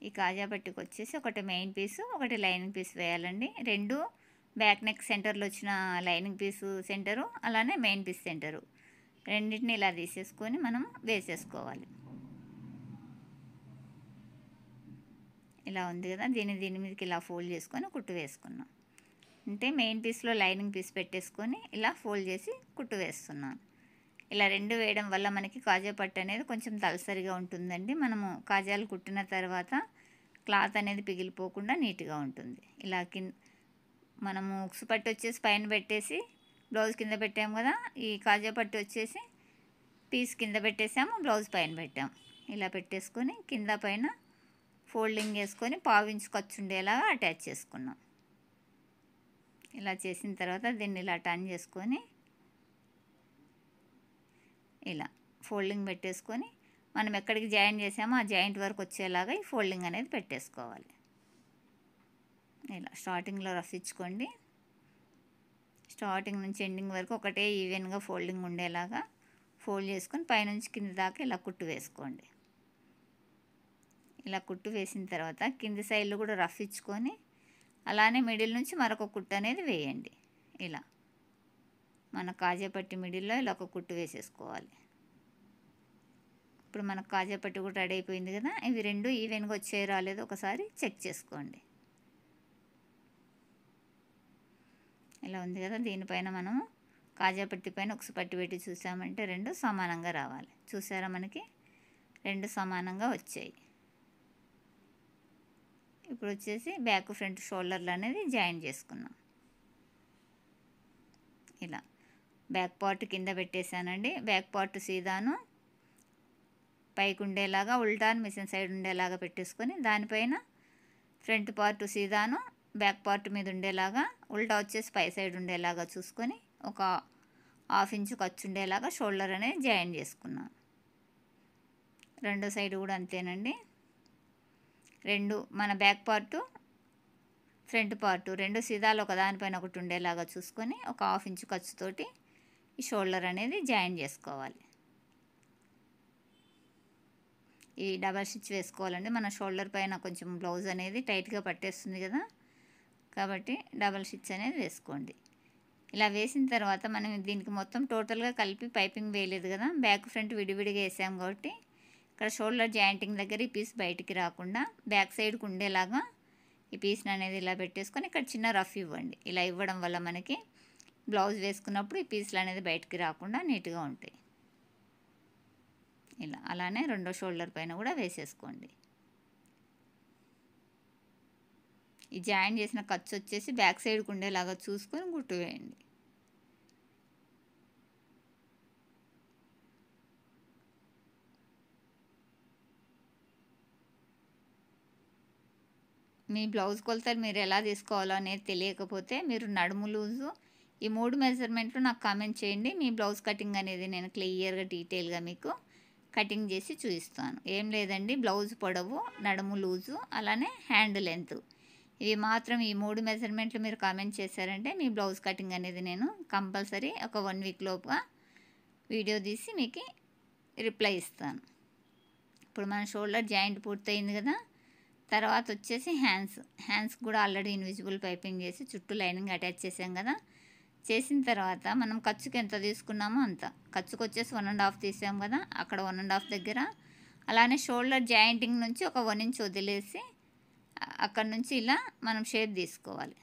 ఈ కాజా పట్టికి వచ్చేసి ఒకటి మెయిన్ పీసు, ఒకటి లైనింగ్ పీస్ వేయాలండి. 2 బ్యాక్ నెక్ సెంటర్లో వచ్చిన లైనింగ్ పీసు సెంటరు, అలానే మెయిన్ పీస్ సెంటరు రెండింటిని ఇలా తీసేసుకొని మనం వేసేసుకోవాలి. ఇలా ఉంది కదా, దీని మీదకి ఇలా ఫోల్డ్ చేసుకొని కుట్టు వేసుకున్నాం. అంటే మెయిన్ పీస్లో లైనింగ్ పీస్ పెట్టేసుకొని ఇలా ఫోల్డ్ చేసి కుట్టు వేస్తున్నాను. ఇలా 2 వేయడం వల్ల మనకి కాజా పట్టు అనేది కొంచెం దళసరిగా ఉంటుందండి. మనము కాజాలు కుట్టిన తర్వాత క్లాత్ అనేది పిగిలిపోకుండా నీట్గా ఉంటుంది. ఇలా మనము ఉక్సు పట్టు వచ్చేసి పైన పెట్టేసి బ్లౌజ్ కింద పెట్టాము కదా, ఈ కాజా పట్టు వచ్చేసి పీస్ కింద పెట్టేసాము, బ్లౌజ్ పైన పెట్టాము. ఇలా పెట్టేసుకొని కింద పైన ఫోల్డింగ్ వేసుకొని పావించు ఖర్చు ఉండేలాగా అటాచ్ చేసుకున్నాం. ఇలా చేసిన తర్వాత దీన్ని ఇలా టర్న్ చేసుకొని ఇలా ఫోల్డింగ్ పెట్టేసుకొని మనం ఎక్కడికి జాయిన్ చేసామో ఆ జాయింట్ వరకు వచ్చేలాగా ఈ ఫోల్డింగ్ అనేది పెట్టేసుకోవాలి. ఇలా స్టార్టింగ్లో రఫ్ ఇచ్చుకోండి. స్టార్టింగ్ నుంచి ఎండింగ్ వరకు ఒకటే ఈవెన్గా ఫోల్డింగ్ ఉండేలాగా ఫోల్డ్ చేసుకొని పైనుంచి కింద దాకా ఇలా కుట్టు వేసుకోండి. ఇలా కుట్టు వేసిన తర్వాత కింది సైడ్లో కూడా రఫ్ ఇచ్చుకొని అలానే మిడిల్ నుంచి మరొక కుట్టు అనేది వేయండి. ఇలా మన కాజా పట్టి మిడిల్లో ఇలా ఒక కుట్టు వేసేసుకోవాలి. ఇప్పుడు మన కాజా పట్టి కూడా రెడీ అయిపోయింది కదా, ఇవి 2 ఈవెన్గా వచ్చే రాలేదో ఒకసారి చెక్ చేసుకోండి. ఇలా ఉంది కదా, దీనిపైన మనము కాజా పట్టి పైన ఉక్సు పట్టి పెట్టి చూసామంటే 2 సమానంగా రావాలి. చూసారా, మనకి 2 సమానంగా వచ్చాయి. ఇప్పుడు వచ్చేసి బ్యాక్ ఫ్రంట్ షోల్డర్లు అనేది జాయిన్ చేసుకున్నాం. ఇలా బ్యాక్ పార్ట్ కింద పెట్టేశానండి. బ్యాక్ పార్ట్ సీదాను పైకి ఉండేలాగా ఉల్టాన్ మిషన్ సైడ్ ఉండేలాగా పెట్టేసుకొని దానిపైన ఫ్రంట్ పార్ట్ సీదాను బ్యాక్ పార్ట్ మీద ఉండేలాగా ఉల్టా వచ్చేసి పై సైడ్ ఉండేలాగా చూసుకొని ఒక 1/2 ఇంచు ఖర్చు ఉండేలాగా షోల్డర్ అనేది జాయిన్ చేసుకున్నాను. రెండో సైడ్ కూడా అంతేనండి. రెండు మన బ్యాక్ పార్టు ఫ్రంట్ పార్టు రెండు సీదాలు ఒక దానిపైన ఒకటి ఉండేలాగా చూసుకొని ఒక 1/2 ఇంచు ఖర్చుతోటి ఈ షోల్డర్ అనేది జాయిన్ చేసుకోవాలి. ఈ డబల్ స్టిచ్ వేసుకోవాలండి. మన షోల్డర్ పైన కొంచెం బ్లౌజ్ అనేది టైట్గా పట్టేస్తుంది కదా, కాబట్టి డబల్ స్టిచ్ అనేది వేసుకోండి. ఇలా వేసిన తర్వాత మనం దీనికి మొత్తం టోటల్గా కలిపి పైపింగ్ వేయలేదు కదా, బ్యాక్ ఫ్రంట్ విడివిడిగా వేసాం కాబట్టి ఇక్కడ షోల్డర్ జాయింటింగ్ దగ్గర ఈ పీస్ బయటికి రాకుండా బ్యాక్ సైడ్కి ఉండేలాగా ఈ పీస్ని అనేది ఇలా పెట్టేసుకొని ఇక్కడ చిన్న రఫ్ ఇవ్వండి. ఇలా ఇవ్వడం వల్ల మనకి బ్లౌజ్ వేసుకున్నప్పుడు ఈ పీస్లు అనేది బయటికి రాకుండా నీట్గా ఉంటాయి. ఇలా అలానే రెండో షోల్డర్ పైన కూడా వేసేసుకోండి. ఈ జాయిన్ చేసిన ఖర్చు వచ్చేసి బ్యాక్ సైడ్కి ఉండేలాగా చూసుకొని కుట్టు వేయండి. మీ బ్లౌజ్ కొలతలు మీరు ఎలా తీసుకోవాలో అనేది తెలియకపోతే మీరు నడుము లూజు ఈ 3 మెజర్మెంట్లు నాకు కామెంట్ చేయండి. మీ బ్లౌజ్ కటింగ్ అనేది నేను క్లియర్గా డీటెయిల్గా మీకు కటింగ్ చేసి చూపిస్తాను. ఏం లేదండి, బ్లౌజ్ పొడవు, నడుము లూజు, అలానే హ్యాండ్ లెంత్, ఇవి మాత్రం ఈ 3 మెజర్మెంట్లు మీరు కామెంట్ చేశారంటే మీ బ్లౌజ్ కటింగ్ అనేది నేను కంపల్సరీ ఒక 1 వీక్ లోపుగా వీడియో తీసి మీకు రిప్లై ఇస్తాను. ఇప్పుడు మన షోల్డర్ జాయింట్ పూర్తయింది కదా, తర్వాత వచ్చేసి హ్యాండ్స్ కూడా ఆల్రెడీ ఇన్విజిబుల్ పైపింగ్ చేసి చుట్టూ లైనింగ్ అటాచ్ చేసాం కదా. చేసిన తర్వాత మనం ఖర్చుకి ఎంత తీసుకున్నామో అంత, ఖర్చుకు వచ్చేసి 1.5 తీసాం కదా, అక్కడ 1.5 దగ్గర అలానే షోల్డర్ జాయింటింగ్ నుంచి ఒక 1 ఇంచ్ వదిలేసి అక్కడ నుంచి ఇలా మనం షేప్ తీసుకోవాలి.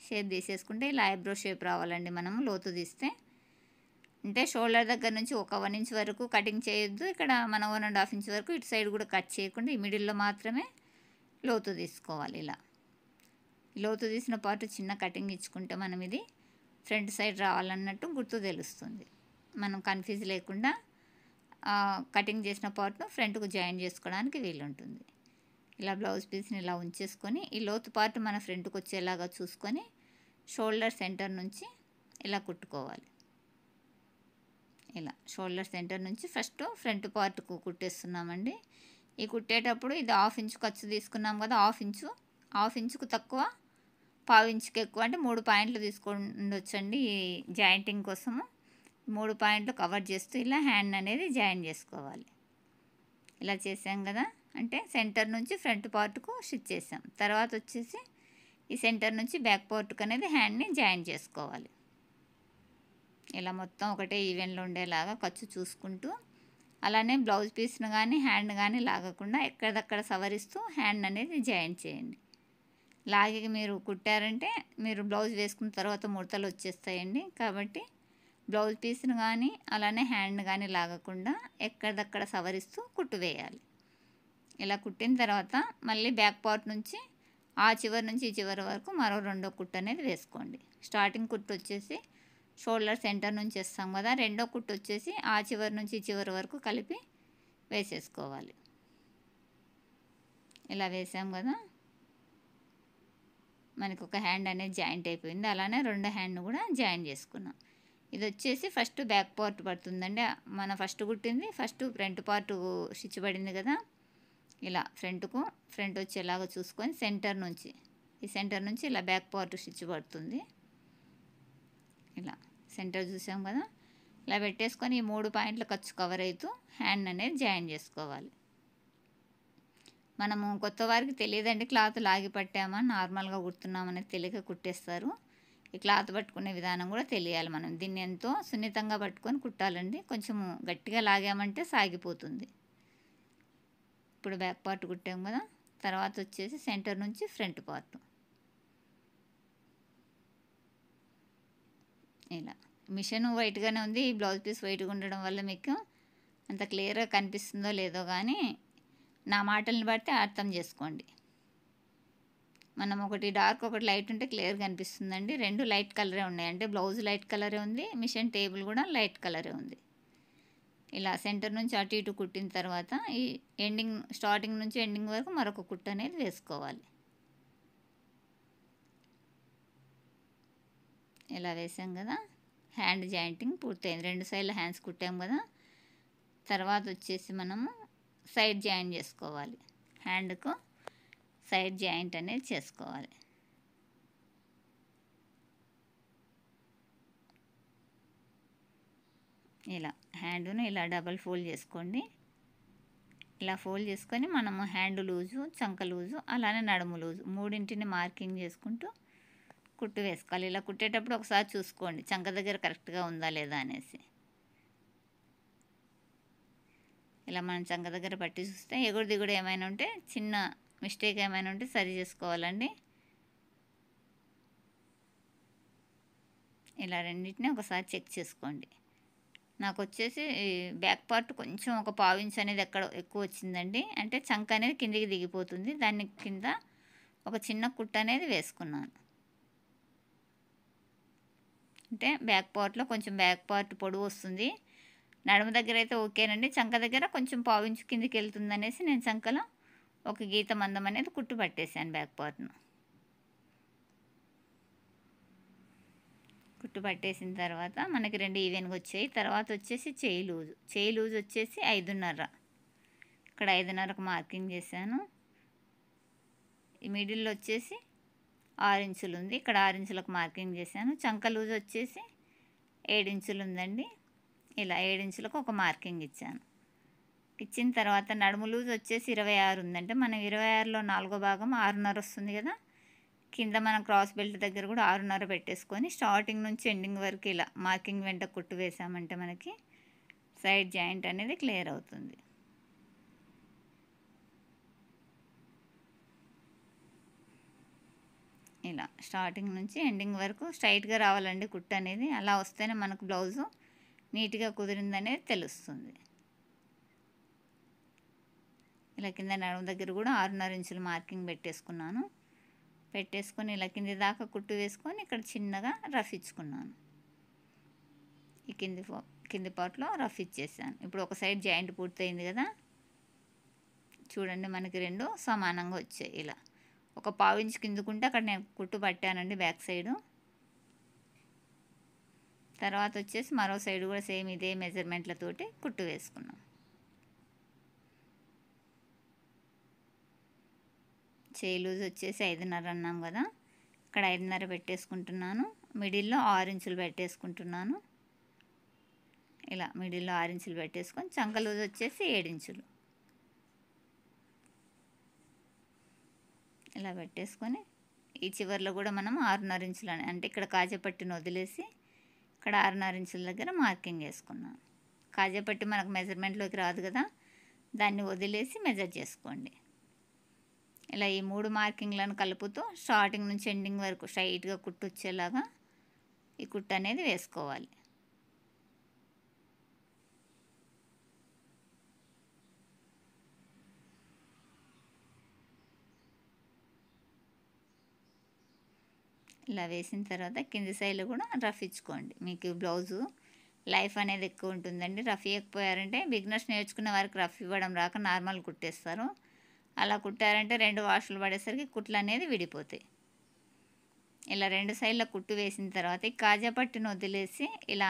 షేప్ తీసేసుకుంటే ఇలా ఐబ్రో షేప్ రావాలండి. మనము లోతు తీస్తే అంటే షోల్డర్ దగ్గర నుంచి ఒక 1 ఇంచ్ వరకు కటింగ్ చేయొద్దు, ఇక్కడ మనం 1.5 ఇంచ్ వరకు ఇటు సైడ్ కూడా కట్ చేయకుండా ఈ మిడిల్లో మాత్రమే లోతు తీసుకోవాలి. ఇలా లోతు తీసిన పార్ట్ చిన్న కటింగ్ ఇచ్చుకుంటే మనం ఇది ఫ్రంట్ సైడ్ రావాలన్నట్టు గుర్తు తెలుస్తుంది. మనం కన్ఫ్యూజ్ లేకుండా కటింగ్ చేసిన పార్ట్ను ఫ్రంట్కు జాయిన్ చేసుకోవడానికి వీలుంటుంది. ఇలా బ్లౌజ్ పీస్ని ఇలా ఉంచేసుకొని ఈ లోతు పార్ట్ మన ఫ్రంట్కి వచ్చేలాగా చూసుకొని షోల్డర్ సెంటర్ నుంచి ఇలా కుట్టుకోవాలి. ఇలా షోల్డర్ సెంటర్ నుంచి ఫస్ట్ ఫ్రంట్ పార్ట్కు కుట్టేస్తున్నామండి. ఈ కుట్టేటప్పుడు ఇది 1/2 ఇంచు ఖర్చు తీసుకున్నాం కదా, 1/2 ఇంచుకు తక్కువ 1/4 ఇంచుకి ఎక్కువ అంటే 3 పాయింట్లు తీసుకుండొచ్చండి. ఈ జాయింటింగ్ కోసము 3 పాయింట్లు కవర్ చేస్తూ ఇలా హ్యాండ్ అనేది జాయిన్ చేసుకోవాలి. ఇలా చేసాం కదా, అంటే సెంటర్ నుంచి ఫ్రంట్ పార్ట్కు స్టిచ్ చేసాం. తర్వాత వచ్చేసి ఈ సెంటర్ నుంచి బ్యాక్ పార్ట్కు అనేది హ్యాండ్ని జాయిన్ చేసుకోవాలి. ఇలా మొత్తం ఒకటే ఈవెన్లో ఉండేలాగా ఖర్చు చూసుకుంటూ అలానే బ్లౌజ్ పీస్ను కానీ హ్యాండ్ కానీ లాగకుండా ఎక్కడదక్కడ సవరిస్తూ హ్యాండ్ అనేది జాయిన్ చేయండి. లాగి మీరు కుట్టారంటే మీరు బ్లౌజ్ వేసుకున్న తర్వాత ముడతలు వచ్చేస్తాయండి. కాబట్టి బ్లౌజ్ పీస్ను కానీ అలానే హ్యాండ్ కానీ లాగకుండా ఎక్కడదక్కడ సవరిస్తూ కుట్టు వేయాలి. ఇలా కుట్టిన తర్వాత మళ్ళీ బ్యాక్ పార్ట్ నుంచి ఆ చివరి నుంచి ఈ చివరి వరకు మరో రెండో కుట్టు అనేది వేసుకోండి. స్టార్టింగ్ కుట్టు వచ్చేసి షోల్డర్ సెంటర్ నుంచి వేస్తాం కదా, రెండో కుట్టు వచ్చేసి ఆ చివరి నుంచి ఈ చివరి వరకు కలిపి వేసేసుకోవాలి. ఇలా వేసాం కదా, మనకు ఒక హ్యాండ్ అనేది జాయింట్ అయిపోయింది. అలానే రెండో హ్యాండ్ కూడా జాయిన్ చేసుకున్నాం. ఇది వచ్చేసి ఫస్ట్ బ్యాక్ పార్ట్ పడుతుందండి. మన ఫస్ట్ కుట్టింది ఫస్ట్ ఫ్రంట్ పార్ట్ స్టిచ్ పడింది కదా, ఇలా ఫ్రంట్ వచ్చేలాగా చూసుకొని ఈ సెంటర్ నుంచి ఇలా బ్యాక్ పార్ట్ స్టిచ్ పడుతుంది. ఇలా సెంటర్ చూసాం కదా, ఇలా పెట్టేసుకొని ఈ 3 పాయింట్ల ఖర్చు కవర్ అవుతూ హ్యాండ్ అనేది జాయిన్ చేసుకోవాలి. మనము కొత్త వారికి తెలియదండి, క్లాత్ లాగి పట్టామా నార్మల్గా కుడుతున్నామనేది తెలియక కుట్టేస్తారు. ఈ క్లాత్ పట్టుకునే విధానం కూడా తెలియాలి. మనం దీన్ని ఎంతో సున్నితంగా పట్టుకొని కుట్టాలండి. కొంచెము గట్టిగా లాగామంటే సాగిపోతుంది. ఇప్పుడు బ్యాక్ పార్ట్ కుట్టాం కదా, తర్వాత వచ్చేసి సెంటర్ నుంచి ఫ్రంట్ పార్ట్. ఇలా మిషన్ వైట్గానే ఉంది, ఈ బ్లౌజ్ పీస్ వైట్గా ఉండడం వల్ల మీకు అంత క్లియర్గా కనిపిస్తుందో లేదో కానీ నా మాటల్ని బట్టి అర్థం చేసుకోండి. మనం ఒకటి డార్క్ ఒకటి లైట్ ఉంటే క్లియర్గా కనిపిస్తుందండి. 2 లైట్ కలరే ఉన్నాయి, అంటే బ్లౌజ్ లైట్ కలరే ఉంది, మిషన్ టేబుల్ కూడా లైట్ కలరే ఉంది. ఇలా సెంటర్ నుంచి అటు ఇటు కుట్టిన తర్వాత ఈ స్టార్టింగ్ నుంచి ఎండింగ్ వరకు మరొక కుట్టు అనేది వేసుకోవాలి. ఇలా వేసాం కదా, హ్యాండ్ జాయింటింగ్ పూర్తయింది. 2 సైడ్ల హ్యాండ్స్ కుట్టాం కదా. తర్వాత వచ్చేసి మనము సైడ్ జాయింట్ చేసుకోవాలి. హ్యాండ్కు సైడ్ జాయింట్ అనేది చేసుకోవాలి. ఇలా హ్యాండును ఇలా డబల్ ఫోల్డ్ చేసుకోండి. ఇలా ఫోల్డ్ చేసుకొని మనము హ్యాండ్ లూజు, చంక లూజు, అలానే నడుము లూజు మూడింటిని మార్కింగ్ చేసుకుంటూ కుట్టు వేసుకోవాలి. ఇలా కుట్టేటప్పుడు ఒకసారి చూసుకోండి చంక దగ్గర కరెక్ట్గా ఉందా లేదా అనేసి. ఇలా మనం చంక దగ్గర పట్టి చూస్తే ఎగుడు దిగుడు ఏమైనా ఉంటే, చిన్న మిస్టేక్ ఏమైనా ఉంటే సరి చేసుకోవాలండి. ఇలా రెండింటిని ఒకసారి చెక్ చేసుకోండి. నాకు వచ్చేసి బ్యాక్ పార్ట్ కొంచెం ఒక పావించ్ అనేది ఎక్కడ ఎక్కువ వచ్చిందండి. అంటే చంక అనేది కిందికి దిగిపోతుంది. దాని కింద ఒక చిన్న కుట్ట అనేది వేసుకున్నాను. అంటే బ్యాక్ పార్ట్లో కొంచెం బ్యాక్ పార్ట్ పొడవు వస్తుంది. నడుము దగ్గర అయితే ఓకేనండి. చంక దగ్గర కొంచెం పావించు కిందికి వెళ్తుంది అనేసి నేను చంకలో ఒక గీత మందం అనేది కుట్టు పట్టేశాను. బ్యాక్ పార్ట్ను కుట్టు పట్టేసిన తర్వాత మనకి 2 ఈవెన్గా వచ్చాయి. తర్వాత వచ్చేసి చేయి లూజ్ వచ్చేసి 5.5. ఇక్కడ 5.5కు మార్కింగ్ చేశాను. ఈ మిడిల్లో వచ్చేసి 6 ఇంచులు ఉంది. ఇక్కడ 6 ఇంచులకు మార్కింగ్ చేశాను. చంక లూజ్ వచ్చేసి 7 ఇంచులు ఉందండి. ఇలా 7 ఇంచులకు ఒక మార్కింగ్ ఇచ్చాను. ఇచ్చిన తర్వాత నడుము లూజ్ వచ్చేసి 26 ఉందంటే మనం 26లో 4వ భాగం 6.5 వస్తుంది కదా. కింద మనం క్రాస్ బెల్ట్ దగ్గర కూడా 6.5 పెట్టేసుకొని స్టార్టింగ్ నుంచి ఎండింగ్ వరకు ఇలా మార్కింగ్ వెంట కుట్టు వేసామంటే మనకి సైడ్ జాయింట్ అనేది క్లియర్ అవుతుంది. ఇలా స్టార్టింగ్ నుంచి ఎండింగ్ వరకు స్ట్రైట్గా రావాలండి కుట్టు అనేది. అలా వస్తేనే మనకు బ్లౌజు నీట్గా కుదిరిందనేది తెలుస్తుంది. ఇలా కింద నడుము దగ్గర కూడా 6.5 ఇంచులు మార్కింగ్ పెట్టేసుకొని ఇలా కింది దాకా కుట్టు వేసుకొని ఇక్కడ చిన్నగా రఫ్ ఇచ్చుకున్నాను. ఈ కింది పార్ట్లో రఫ్ ఇచ్చేసాను. ఇప్పుడు ఒక సైడ్ జాయింట్ పూర్తయింది కదా. చూడండి మనకి 2 సమానంగా వచ్చాయి. ఇలా ఒక పావించి కిందుకుంటే అక్కడ నేను కుట్టు పట్టానండి బ్యాక్ సైడు. తర్వాత వచ్చేసి మరో సైడ్ కూడా సేమ్ ఇదే మెజర్మెంట్లతోటి కుట్టు వేసుకున్నాం. చేయి లూజ్ వచ్చేసి 5.5 అన్నాం కదా. ఇక్కడ 5.5 పెట్టేసుకుంటున్నాను. మిడిల్లో 6 ఇంచులు పెట్టేసుకుంటున్నాను. ఇలా మిడిల్లో 6 ఇంచులు పెట్టేసుకొని చంక లూజ్ వచ్చేసి 7 ఇంచులు ఇలా పెట్టేసుకొని ఈ చివర్లో కూడా మనం 6.5 ఇంచులు అంటే ఇక్కడ కాజాపట్టిని వదిలేసి ఇక్కడ 6.5 ఇంచుల దగ్గర మార్కింగ్ వేసుకున్నాను. కాజాపట్టి మనకు మెజర్మెంట్లోకి రాదు కదా, దాన్ని వదిలేసి మెజర్ చేసుకోండి. ఇలా ఈ 3 మార్కింగ్లను కలుపుతూ స్టార్టింగ్ నుంచి ఎండింగ్ వరకు స్ట్రైట్గా కుట్టు వచ్చేలాగా ఈ కుట్టు అనేది వేసుకోవాలి. ఇలా వేసిన తర్వాత కింది సైడ్లో కూడా రఫ్ ఇచ్చుకోండి. మీకు బ్లౌజు లైఫ్ అనేది ఎక్కువ ఉంటుందండి. రఫ్ ఇవ్వకపోయారంటే బిగినర్స్ నేర్చుకునే వారికి రఫ్ ఇవ్వడం రాక నార్మల్ కుట్టేస్తారు. అలా కుట్టారంటే 2 వాషులు పడేసరికి కుట్లు అనేది విడిపోతాయి. ఇలా 2 సైడ్ల కుట్టు వేసిన తర్వాత ఈ కాజా పట్టిని వదిలేసి ఇలా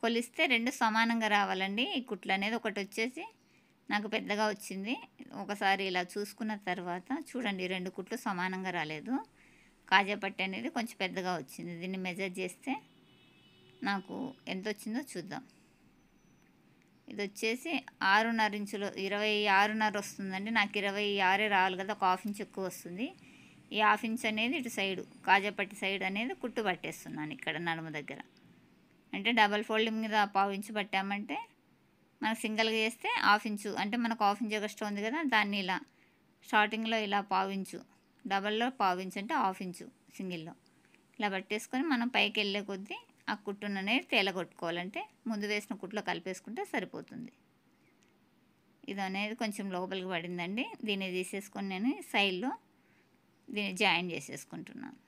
కొలిస్తే 2 సమానంగా రావాలండి. ఈ కుట్లు అనేది ఒకటి వచ్చేసి నాకు పెద్దగా వచ్చింది. ఒకసారి ఇలా చూసుకున్న తర్వాత చూడండి 2 కుట్లు సమానంగా రాలేదు. కాజా పట్టి అనేది కొంచెం పెద్దగా వచ్చింది. దీన్ని మెజర్ చేస్తే నాకు ఎంత వచ్చిందో చూద్దాం. ఇది వచ్చేసి 6.5 ఇంచులు 26.5 వస్తుందండి. నాకు 26 రావాలి కదా, ఒక హాఫ్ ఇంచ్ ఎక్కువ వస్తుంది. ఈ హాఫ్ ఇంచ్ అనేది ఇటు సైడు కాజాపట్టి సైడ్ అనేది కుట్టు పట్టేస్తున్నాను ఇక్కడ నడుము దగ్గర. అంటే డబల్ ఫోల్డింగ్ మీద పావు ఇంచు పట్టామంటే మనకు సింగిల్గా చేస్తే హాఫ్ ఇంచు అంటే మనకు హాఫ్ ఇంచ్ ఎక్స్ట్రా ఉంది కదా, దాన్ని ఇలా స్టార్టింగ్లో ఇలా పావు ఇంచు, డబల్లో పావు ఇంచు అంటే హాఫ్ ఇంచు సింగిల్లో ఇలా పట్టేసుకొని మనం పైకి వెళ్ళే కొద్దీ ఆ కుట్టును అనేది తేలగొట్టుకోవాలంటే ముందు వేసిన కుట్లో కలిపేసుకుంటే సరిపోతుంది. ఇది అనేది కొంచెం లోపలికి పడిందండి. దీన్ని తీసేసుకొని నేను సైడ్లో దీన్ని జాయిన్ చేసేసుకుంటున్నాను.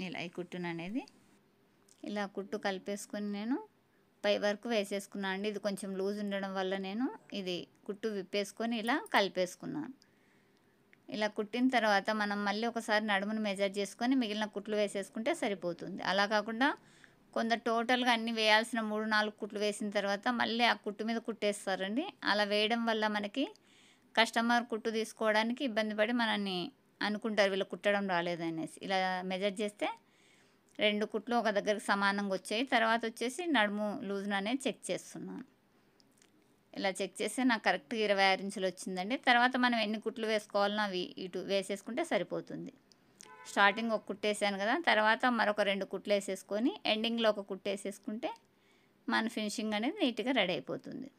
ఇలా ఈ కుట్టును అనేది ఇలా కుట్టు కలిపేసుకొని నేను పై వరకు వేసేసుకున్నాను అండి. ఇది కొంచెం లూజ్ ఉండడం వల్ల నేను ఇది కుట్టు విప్పేసుకొని ఇలా కలిపేసుకున్నాను. ఇలా కుట్టిన తర్వాత మనం మళ్ళీ ఒకసారి నడుమును మెజర్ చేసుకొని మిగిలిన కుట్లు వేసేసుకుంటే సరిపోతుంది. అలా కాకుండా కొందరు టోటల్గా అన్నీ వేయాల్సిన 3-4 కుట్లు వేసిన తర్వాత మళ్ళీ ఆ కుట్టు మీద కుట్టేస్తారండి. అలా వేయడం వల్ల మనకి కస్టమర్ కుట్టు తీసుకోవడానికి ఇబ్బంది పడి మనల్ని అనుకుంటారు వీళ్ళు కుట్టడం రాలేదనేసి. ఇలా మెజర్ చేస్తే 2 కుట్లు ఒక దగ్గరికి సమానంగా వచ్చాయి. తర్వాత వచ్చేసి నడుము లూజ్ను అనేది చెక్ చేస్తున్నాను. ఇలా చెక్ చేస్తే నాకు కరెక్ట్గా 26 ఇంచులు వచ్చిందండి. తర్వాత మనం ఎన్ని కుట్లు వేసుకోవాలనో అవి ఇటు వేసేసుకుంటే సరిపోతుంది. స్టార్టింగ్ ఒక కుట్టు వేసాను కదా, తర్వాత మరొక 2 కుట్లు వేసేసుకొని ఎండింగ్లో ఒక కుట్టు వేసేసుకుంటే మన ఫినిషింగ్ అనేది నీట్గా రెడీ అయిపోతుంది.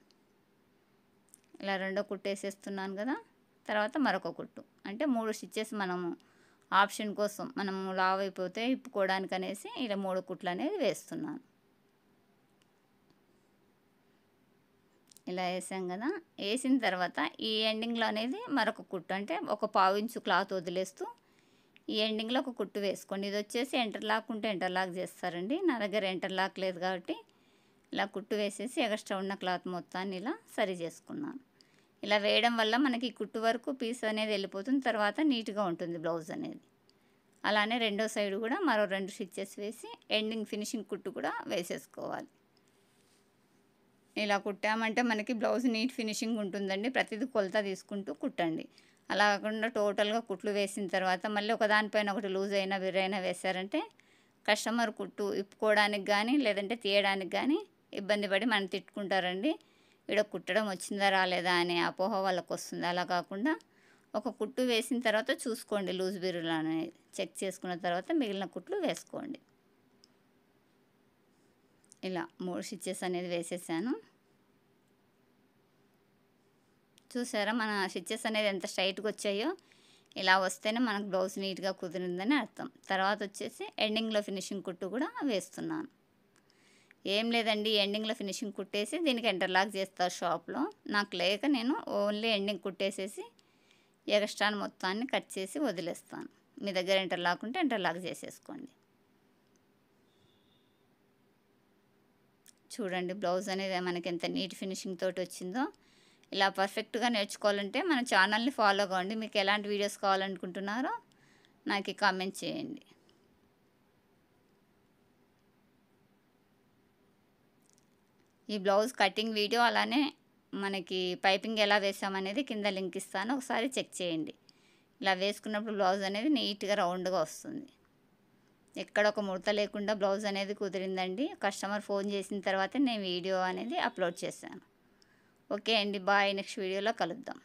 ఇలా రెండో కుట్టు వేసేస్తున్నాను కదా, తర్వాత మరొక కుట్టు. అంటే 3 స్టిచ్చెస్ మనము ఆప్షన్ కోసం మనము లావ్ అయిపోతే ఇప్పుకోవడానికి అనేసి ఇలా 3 కుట్లు అనేది వేస్తున్నాను. ఇలా వేసాం కదా, వేసిన తర్వాత ఈ ఎండింగ్లో అనేది మరొక కుట్టు, అంటే ఒక 1/4 ఇంచు క్లాత్ వదిలేస్తూ ఈ ఎండింగ్లో ఒక కుట్టు వేసుకోండి. ఇది వచ్చేసి ఎంటర్లాక్ ఉంటే ఎంటర్లాక్ చేస్తారండి. నా దగ్గర ఎంటర్లాక్ లేదు కాబట్టి ఇలా కుట్టు వేసేసి ఎక్స్ట్రా ఉన్న క్లాత్ మొత్తాన్ని ఇలా సరి చేసుకున్నాను. ఇలా వేయడం వల్ల మనకి కుట్టు వరకు పీస్ అనేది వెళ్ళిపోతుంది. తర్వాత నీట్గా ఉంటుంది బ్లౌజ్ అనేది. అలానే రెండో సైడ్ కూడా మరో 2 స్టిచ్చెస్ వేసి ఎండింగ్ ఫినిషింగ్ కుట్టు కూడా వేసేసుకోవాలి. ఇలా కుట్టామంటే మనకి బ్లౌజ్ నీట్ ఫినిషింగ్ ఉంటుందండి. ప్రతిదీ కొలత తీసుకుంటూ కుట్టండి. అలా కాకుండా టోటల్గా కుట్లు వేసిన తర్వాత మళ్ళీ ఒకదానిపైన ఒకటి లూజ్ అయినా విరైనా వేశారంటే కస్టమర్ కుట్టు ఇప్పుకోవడానికి కానీ లేదంటే తీయడానికి కానీ ఇబ్బంది పడి మనం తిట్టుకుంటారండి. ఇక్కడ కుట్టడం వచ్చిందా రాలేదా అనే అపోహ వాళ్ళకు వస్తుంది. అలా కాకుండా ఒక కుట్టు వేసిన తర్వాత చూసుకోండి, లూజ్ బిరులు అనేది చెక్ చేసుకున్న తర్వాత మిగిలిన కుట్లు వేసుకోండి. ఇలా 3 స్టిచ్చెస్ అనేది వేసేసాను. చూసారా మన స్టిచ్చెస్ అనేది ఎంత స్ట్రైట్గా వచ్చాయో. ఇలా వస్తేనే మనకు బ్లౌజ్ నీట్గా కుదిరిందని అర్థం. తర్వాత వచ్చేసి ఎండింగ్లో ఫినిషింగ్ కుట్టు కూడా వేస్తున్నాను. ఏం లేదండి, ఎండింగ్లో ఫినిషింగ్ కుట్టేసి దీనికి ఎంటర్లాక్ చేస్తారు షాప్లో. నాకు లేక నేను ఓన్లీ ఎండింగ్ కుట్టేసేసి ఎక్స్ట్రా మొత్తాన్ని కట్ చేసి వదిలేస్తాను. మీ దగ్గర ఎంటర్లాక్ ఉంటే ఎంటర్లాక్ చేసేసుకోండి. చూడండి బ్లౌజ్ అనేది మనకి ఎంత నీట్ ఫినిషింగ్ తోటి వచ్చిందో. ఇలా పర్ఫెక్ట్గా నేర్చుకోవాలంటే మన ఛానల్ని ఫాలో కావండి. మీకు ఎలాంటి వీడియోస్ కావాలనుకుంటున్నారో నాకు కామెంట్ చేయండి. ఈ బ్లౌజ్ కటింగ్ వీడియో అలానే మనకి పైపింగ్ ఎలా వేసామనేది కింద లింక్ ఇస్తాను, ఒకసారి చెక్ చేయండి. ఇలా వేసుకున్నప్పుడు బ్లౌజ్ అనేది నీట్గా రౌండ్గా వస్తుంది. ఎక్కడ ఒక ముడత లేకుండా బ్లౌజ్ అనేది కుదిరిందండి. కస్టమర్ ఫోన్ చేసిన తర్వాతే నేను వీడియో అనేది అప్లోడ్ చేశాను. ఓకే అండి, బాయ్. నెక్స్ట్ వీడియోలో కలుద్దాం.